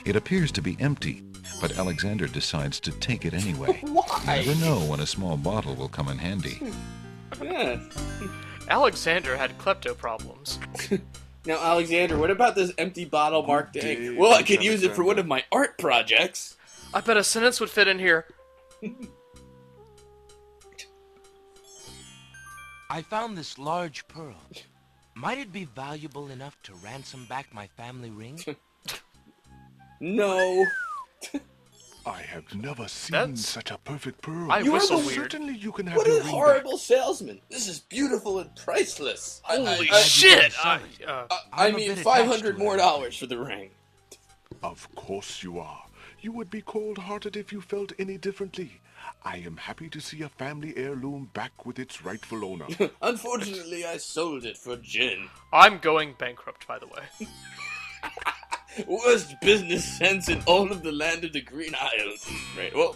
It appears to be empty, but Alexander decides to take it anyway. Why? You never know when a small bottle will come in handy. Yeah. Alexander had klepto problems. Now, Alexander, what about this empty bottle marked ink? Well, I could use it for one of my art projects. I bet a sentence would fit in here. I found this large pearl. Might it be valuable enough to ransom back my family ring? No. I have never seen That's- such a perfect pearl. I You whistle are the- weird. Certainly you can have What your a ring horrible salesman. This is beautiful and priceless. Holy I- shit! sorry. I I'm a mean, bit attached $500 to more it. dollars for the ring. back. Of course you are. You would be cold-hearted if you felt any differently. I am happy to see a family heirloom back with its rightful owner. Unfortunately, I sold it for gin. I'm going bankrupt, by the way. Worst business sense in all of the land of the Green Isles. Right, well.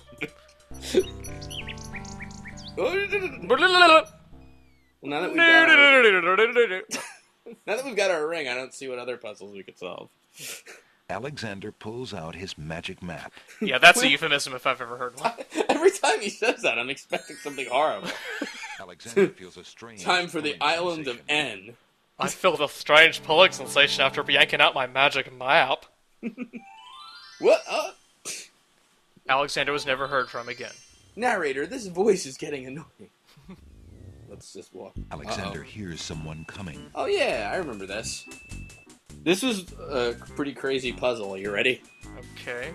Well, now that we got Now that we've got our ring, I don't see what other puzzles we could solve. Alexander pulls out his magic map. Yeah, that's a euphemism if I've ever heard one. Every time he says that, I'm expecting something horrible. Alexander feels a strange Time for the island of N. I feel the strange pulling sensation after yanking out my magic map. What? Alexander was never heard from again. Narrator, this voice is getting annoying. Let's just walk. Alexander hears someone coming. Oh yeah, I remember this. This was a pretty crazy puzzle. Are you ready? Okay.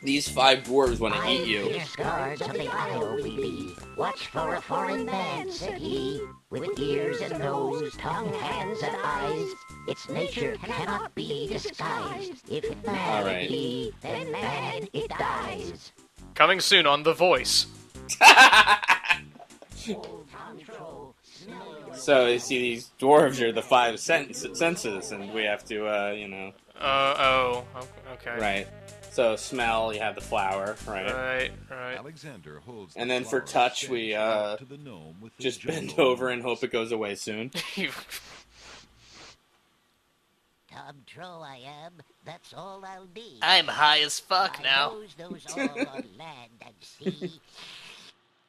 These 5 dwarves want to eat you. Fierce guards of the isle we be. Watch for a foreign man, said he, with ears and nose, tongue, hands, and eyes. Its nature cannot be disguised. If man it be, then man it dies. Coming soon on The Voice. So you see, these dwarves are the 5 senses, and we have to, you know. Okay. Right. So smell, you have the flower, right? Right. Alexander holds. And then for touch, we just bend over and hope it goes away soon. Tom Troll I am, that's all I'll be. I'm high as fuck now. Those all on land and sea.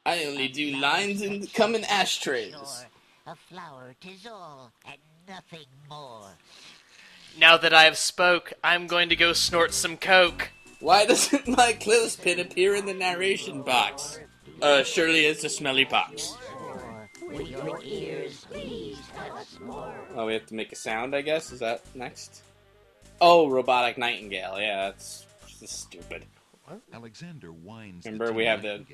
I only do lines and come in ashtrays. A flower 'tis all, and nothing more. Now that I have spoke, I'm going to go snort some coke. Why doesn't my clothespin appear in the narration box? Surely it's a smelly box. With your ears, please tell us more. Oh, we have to make a sound, I guess? Is that next? Oh, robotic nightingale. Yeah, that's stupid. What? Alexander winds. Remember, we have the...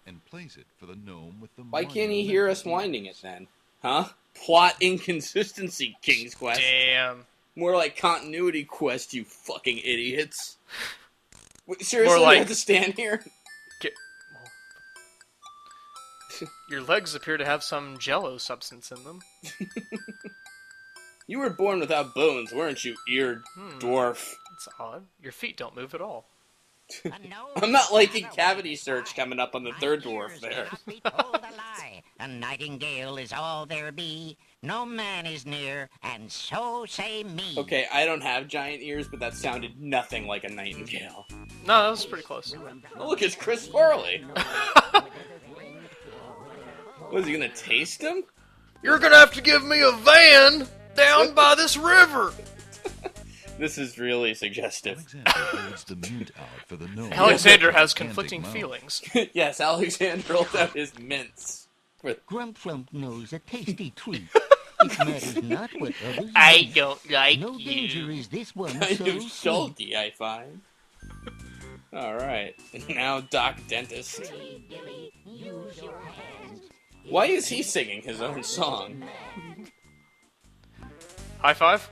and plays it for the gnome with the... Why can't he hear us winding it then? Huh? Plot inconsistency, King's Quest. Damn. More like continuity quest, you fucking idiots. Wait, seriously, More like... you have to stand here? Your legs appear to have some jello substance in them. You were born without bones, weren't you, ear dwarf? That's odd. Your feet don't move at all. I'm not liking cavity search coming up on the 3rd dwarf there. A nightingale is all there be. No man is near, and so say me. Okay, I don't have giant ears, but that sounded nothing like a nightingale. No, that was pretty close. Oh, look, it's Chris Farley. What, is he gonna taste him? You're gonna have to give me a van down by this river. This is really suggestive. Alexander holds the mint out for the gnome. Alexander has conflicting feelings. Yes, Alexander holds out his mints. Grumplump knows a tasty treat. It matters not what others I don't like no you. danger is this one Kind so of salty, I find. Alright, now Doc Dentist. Why is he singing his own song? High five?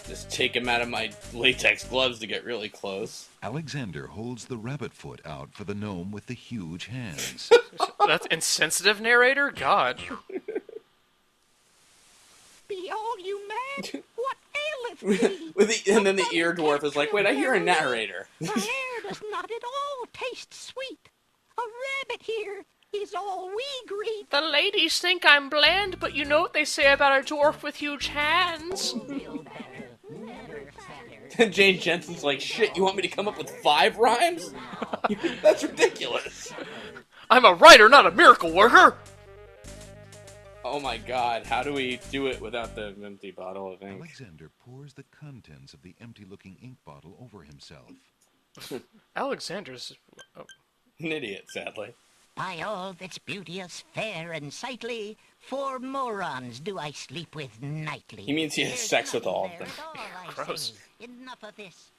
Just take him out of my latex gloves to get really close. Alexander holds the rabbit foot out for the gnome with the huge hands. That's insensitive, narrator? God. Be all you mad? What aileth thee? And then the ear dwarf is like, wait, I hear a narrator. My air does not at all taste sweet. A rabbit here is all we greet. The ladies think I'm bland, but you know what they say about a dwarf with huge hands. And Jane Jensen's like, shit, you want me to come up with 5 rhymes? That's ridiculous. I'm a writer, not a miracle worker. Oh my god, how do we do it without the empty bottle of ink? Alexander pours the contents of the empty-looking ink bottle over himself. Alexander's... Oh. An idiot, sadly. By all that's beauteous, fair, and sightly, 4 morons do I sleep with nightly. He means he has sex with all of them. Gross. Enough of this.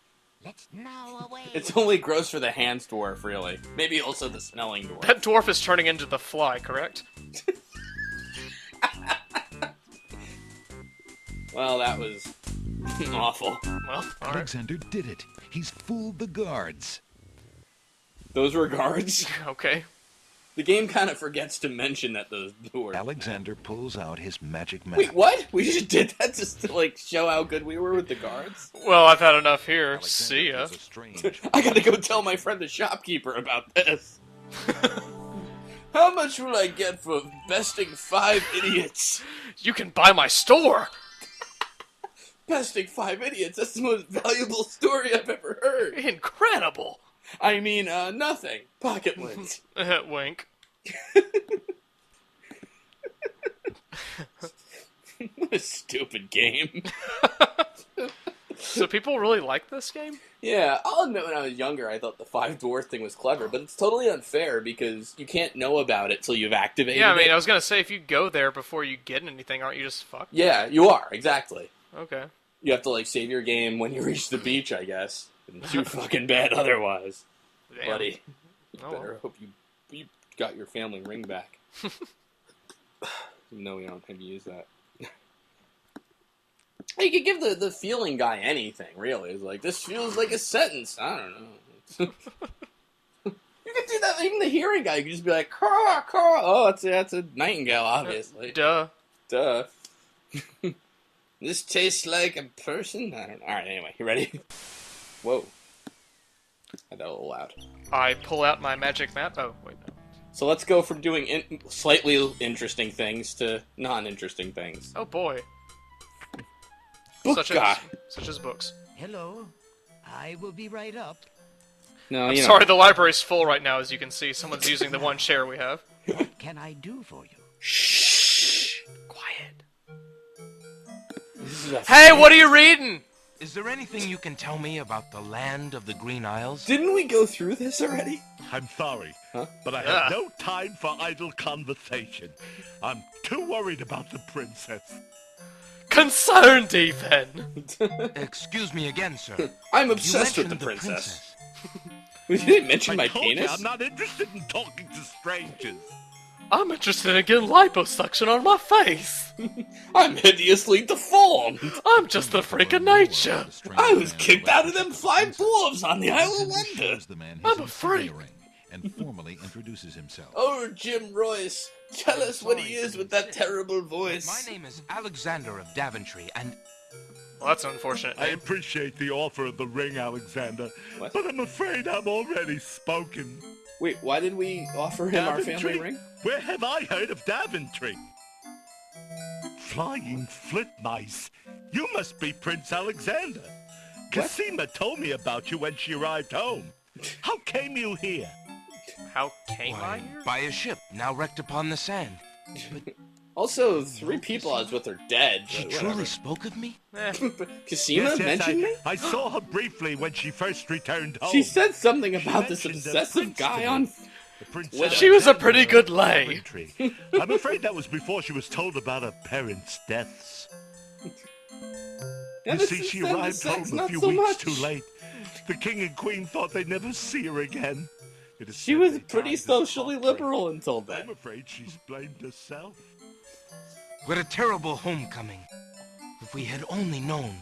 Let's now away. It's only gross for the hands dwarf, really. Maybe also the smelling dwarf. That dwarf is turning into the fly, correct? Well, that was awful. Well, all Alexander did it. He's fooled the guards. Those were guards? Okay. The game kind of forgets to mention that those were... Alexander pulls out his magic map. Wait, what? We just did that just to, like, show how good we were with the guards? Well, I've had enough here. See ya. I gotta go tell my friend the shopkeeper about this. How much will I get for besting 5 idiots? You can buy my store! Besting 5 idiots, that's the most valuable story I've ever heard. Incredible! I mean, nothing. Pocket lint. Wink. What a stupid game. So people really like this game? Yeah, I'll admit when I was younger I thought the 5 dwarf thing was clever, but it's totally unfair because you can't know about it till you've activated it. Yeah, I mean, I was gonna say, if you go there before you get anything, aren't you just fucked? Yeah, you are, exactly. Okay. You have to, like, save your game when you reach the beach, I guess. And too fucking bad otherwise. Damn. Buddy. Oh, Better well. hope you got your family ring back. No, we don't have to use that. You could give the feeling guy anything, really. It's like, this feels like a sentence. I don't know. You could do that, even the hearing guy. You could just be like, caw, caw. Oh, that's a nightingale, obviously. Duh. This tastes like a person? I don't know. Alright, anyway, you ready? Whoa. Had that a little loud. I pull out my magic map. Oh, wait, no. So let's go from doing slightly interesting things to non-interesting things. Oh boy. Book guy. Such as books. Hello. I will be right up. No, I'm you know. sorry, the library's full right now, as you can see. Someone's using the one chair we have. What can I do for you? Shh. Quiet. This is a Hey, what are you reading? Is there anything you can tell me about the land of the Green Isles? Didn't we go through this already? I'm sorry, Huh? but I have no time for idle conversation. I'm too worried about the princess. Concerned, even. Excuse me again, sir. I'm obsessed You with the mentioned princess. You didn't mention I my told you penis? I'm not interested in talking to strangers. I'm interested in getting liposuction on my face. I'm hideously deformed. I'm just a freak of nature. I was kicked out of them 5 dwarves on the Isle of Wonder. I'm a freak. And formally introduces himself. Oh, Jim Royce, tell us what he is with that terrible voice. My name is Alexander of Daventry, and... Well, that's unfortunate. I appreciate the offer of the ring, Alexander, What? but I'm afraid I'm already spoken. Wait, why did we offer him our family Daventry? ring? Where have I heard of Daventry? Flying flit mice. You must be Prince Alexander. Cosima told me about you when she arrived home. How came you here? How came I here? By a ship, now wrecked upon the sand. Also, 3 people I was with are dead. She but truly whatever. spoke of me? Cosima mentioned me? I saw her briefly when she first returned home. She said something about this mentioned a obsessive prince guy to me. on... The princess She was a Alexander pretty good of lay. Daventry. I'm afraid that was before she was told about her parents' deaths. Yeah, You this see, is she the arrived sex, home not a few so weeks much. too late. The king and queen thought they'd never see her again. It is She said was they pretty died of socially heartbreak. liberal until I'm then. afraid she's blamed herself. What a terrible homecoming. If we had only known.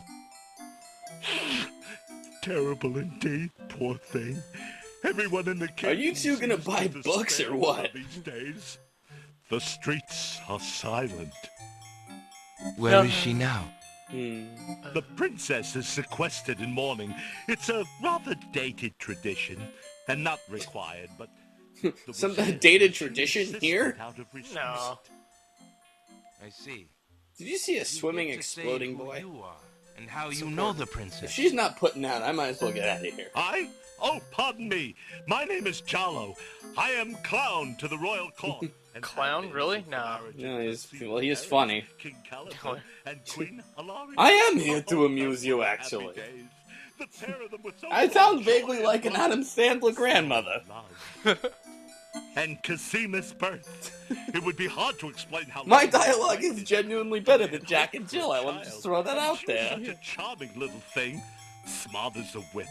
Terrible indeed, poor thing. Everyone in the Are you kingdom two gonna seems to buy books despair or what? These days, the streets are silent. Where is she now? The princess is sequestered in mourning. It's a rather dated tradition, and not required, but... Some dated tradition here? Out of respect. No. I see. Did you see a You swimming get to say exploding who boy? you are and how you know the princess. If she's not putting out, I might as well get out of here. I? Oh, pardon me. My name is Jalo. I am clown to the royal court. And Clown? happy Really? is the No. marriage No, of he's- Cosima well, he is Perez, funny. King Caliban, and Queen Hilary. I am here to Oh, amuse you, happy actually. days. The pair of them were so I full sound of vaguely joy like an and Adam Sandler grandmother. love. And Cosima's birth. It would be hard to explain how... My lovely dialogue it is genuinely better than Jack and Jill. I want to just throw that out She there. was such a charming little thing. Smart as a whip.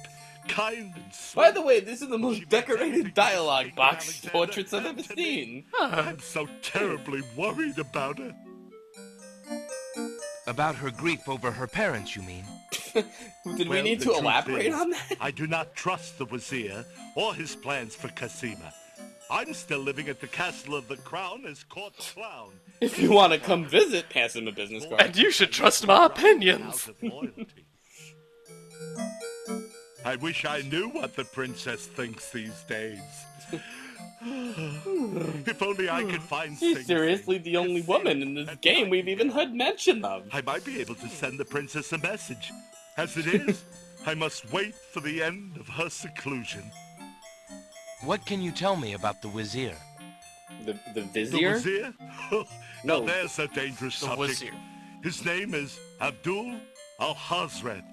Kind and sweet. By the way, this is the most She decorated makes dialogue everything box Alexander portraits I've and ever to me. seen. I'm so terribly worried about her. About her grief over her parents, you mean? Did we Well, need the to truth elaborate is, on that? I do not trust the Wazir or his plans for Cosima. I'm still living at the castle of the crown as court clown. If you want to come visit, pass him a business card. And you should trust my opinions. Out of loyalty. I wish I knew what the princess thinks these days. If only I could find She's Sing seriously the only woman in this game we've even heard mention of. I might be able to send the princess a message. As it is, I must wait for the end of her seclusion. What can you tell me about the Wazir? The The Vizier? Wazir? No. Now there's a dangerous The subject. Wazir. His name is Abdul al-Hazred.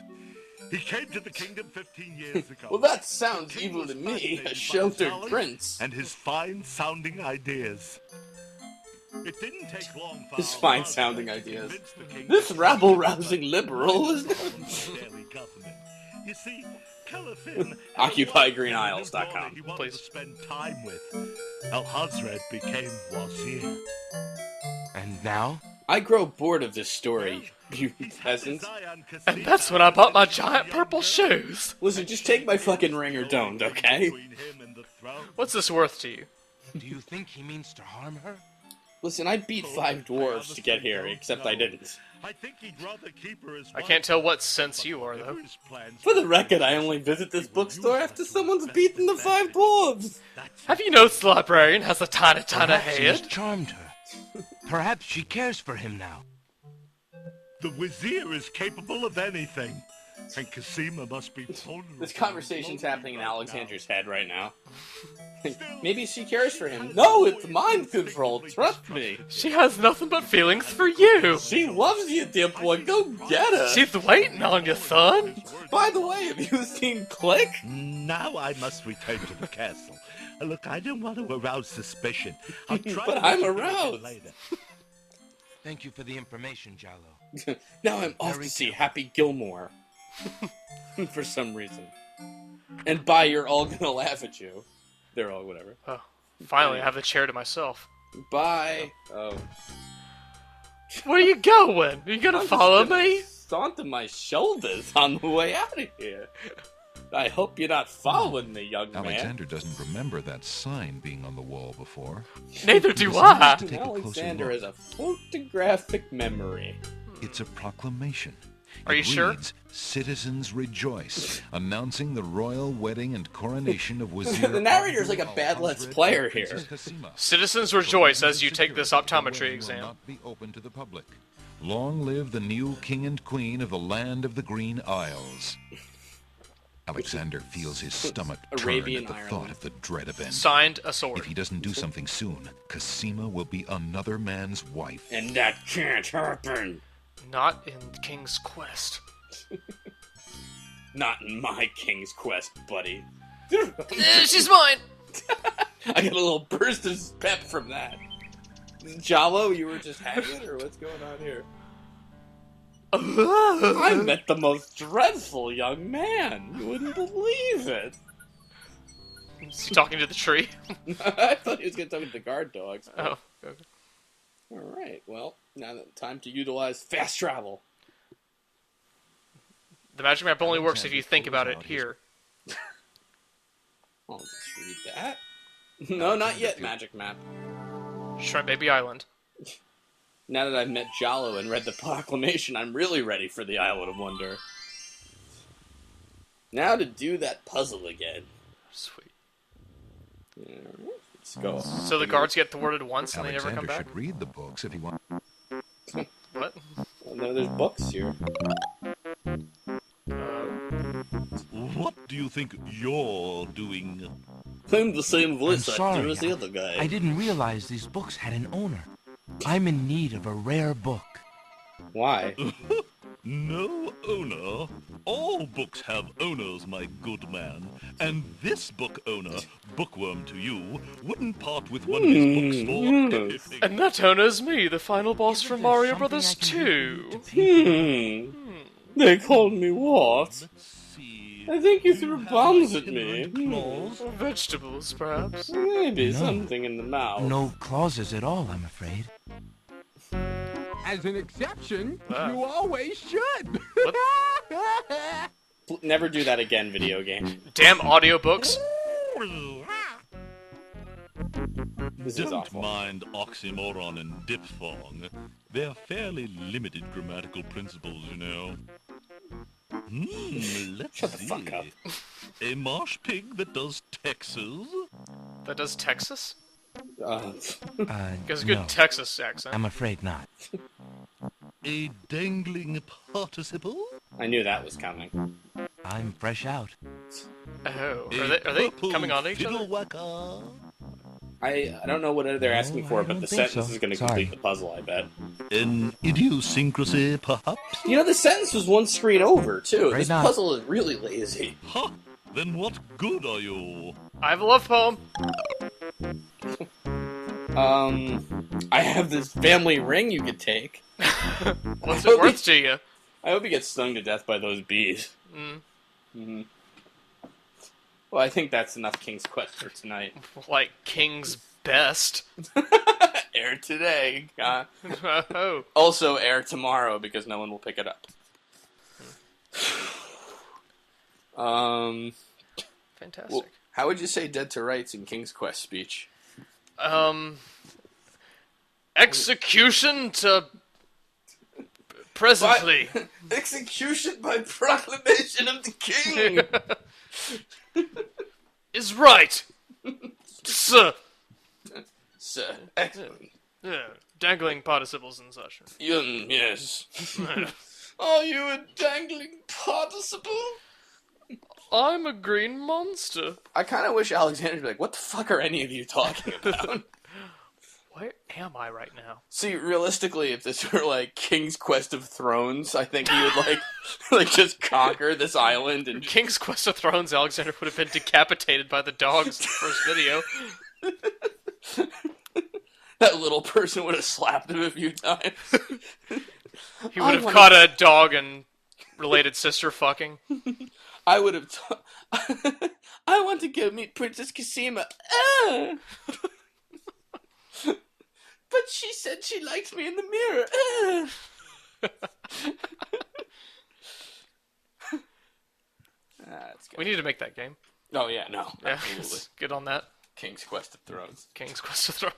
He came to the kingdom 15 years ago. Well, that sounds evil to me, a sheltered prince. And his fine-sounding ideas. It didn't take long for His al-Hazred fine-sounding to ideas. convince the king This that rabble-rousing liberal is... daily government. You see, Caliphin OccupyGreenIsles.com, he wanted please. to spend time with. Al-Hazred became Wazir. And now? I grow bored of this story, you peasants. And that's when I bought my giant purple shoes. Listen, just take my fucking ring or don't, okay? What's this worth to you? Do you think he means to harm her? Listen, I beat 5 dwarves to get here, except I didn't. I think he'd rather keep her as I can't tell what sense you are, though. For the record, I only visit this bookstore after someone's beaten the 5 dwarves. Have you noticed the librarian has a tiny Perhaps he has head? charmed her. Perhaps she cares for him now. The Wazir is capable of anything. And Casima must be vulnerable. This conversation's happening in Alexander's head right now. Maybe she cares for him. No, it's mind control, trust me. She has nothing but feelings for you. She loves you, dear boy. Go get her. She's waiting on you, son. By the way, have you seen Click? Now I must return to the castle. Look, I don't want to arouse suspicion. I'll try But to I'm look into it aroused. later. Thank you for the information, Jallo. Now I'm off to see Happy Gilmore. For some reason. And bye, you're all gonna laugh at you. They're all whatever. Oh, finally, I have the chair to myself. Bye. Oh. Where are you going? Are you gonna I'm follow just gonna me? Onto my shoulders on the way out of here. I hope you're not following me, young man. Alexander doesn't remember that sign being on the wall before. Neither do He I. decides to take a closer Alexander look. has a photographic memory. It's a proclamation. Are you It sure? reads, "Citizens rejoice," announcing the royal wedding and coronation of Wazir. The narrator's like a bad Let's Player here. Citizens rejoice as you take this optometry Will exam. not be open to the public. Long live the new king and queen of the land of the Green Isles. Alexander feels his stomach turn Arabian at the Ireland. thought of the dread event. Signed, a sword. If he doesn't do something soon, Casima will be another man's wife. And that can't happen. Not in King's Quest. Not in my King's Quest, buddy. She's mine! I got a little burst of pep from that. Jallo, you were just hanging, or what's going on here? I met the most dreadful young man. You wouldn't believe it. Is he talking to the tree? I thought he was going to talk to the guard dogs. Oh, okay. Alright, well, now that time to utilize fast travel. The magic map only works if you think about it here. I'll just read that. No, not yet, magic map. Shrimp Baby Island. Now that I've met Jallo and read the proclamation, I'm really ready for the Island of Wonder. Now to do that puzzle again. Sweet. Alright, let's go. So the guards get thwarted once and they never come Alexander back? should read the books if he wants. What? Well, no, there's books here. What do you think you're doing? I'm the same I'm voice actor sorry, as the other guy. I didn't realize these books had an owner. I'm in need of a rare book. Why? No owner. All books have owners, my good man. And this book owner, bookworm to you, wouldn't part with one of his books for anything. And that owner's me, the final boss from Mario Brothers 2. They called me what? I think you threw bombs at me. Vegetables, perhaps? Maybe No. something in the mouth. No clauses at all, I'm afraid. As an exception, Wow. you always should. Never do that again, video game. Damn audiobooks. This is Don't awful. mind oxymoron and diphthong. They're fairly limited grammatical principles, you know. Let's Shut the see. fuck up. A marsh pig that does Texas? That does Texas? Because a good no. Texas accent. I'm afraid not. A dangling participle? I knew that was coming. I'm fresh out. Oh, are they coming on to each other? Fiddle-whacker? I don't know what they're asking for, I but don't the think sentence so. is going to Sorry. complete the puzzle, I bet. An idiosyncrasy, perhaps? You know, the sentence was one screen over, too. Right This now. puzzle is really lazy. Ha! Then what good are you? I have a love poem. I have this family ring you could take. What's it worth to you? I hope he gets stung to death by those bees. Mm. Well, I think that's enough King's Quest for tonight. Like King's Best. Air today. Oh. Also air tomorrow because no one will pick it up. Fantastic. Well, how would you say Dead to Rights in King's Quest speech? Execution to presently. Execution by proclamation of the king! Is right, sir. Sir, excellent. Yeah, dangling participles and such. Yes. Are you a dangling participle? I'm a green monster. I kind of wish Alexander would be like, what the fuck are any of you talking about? Where am I right now? See, realistically, if this were like King's Quest of Thrones, I think he would like just conquer this island and King's Quest of Thrones, Alexander would have been decapitated by the dogs in the first video. that little person would have slapped him a few times. He would have caught a dog and related sister fucking. I would have. I want to go meet Princess Cassima. But she said she liked me in the mirror. We need to make that game. Oh yeah, no, Yeah, absolutely. get on that. King's Quest of Thrones. King's Quest of Thrones.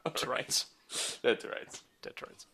That's right. That's right. That's right.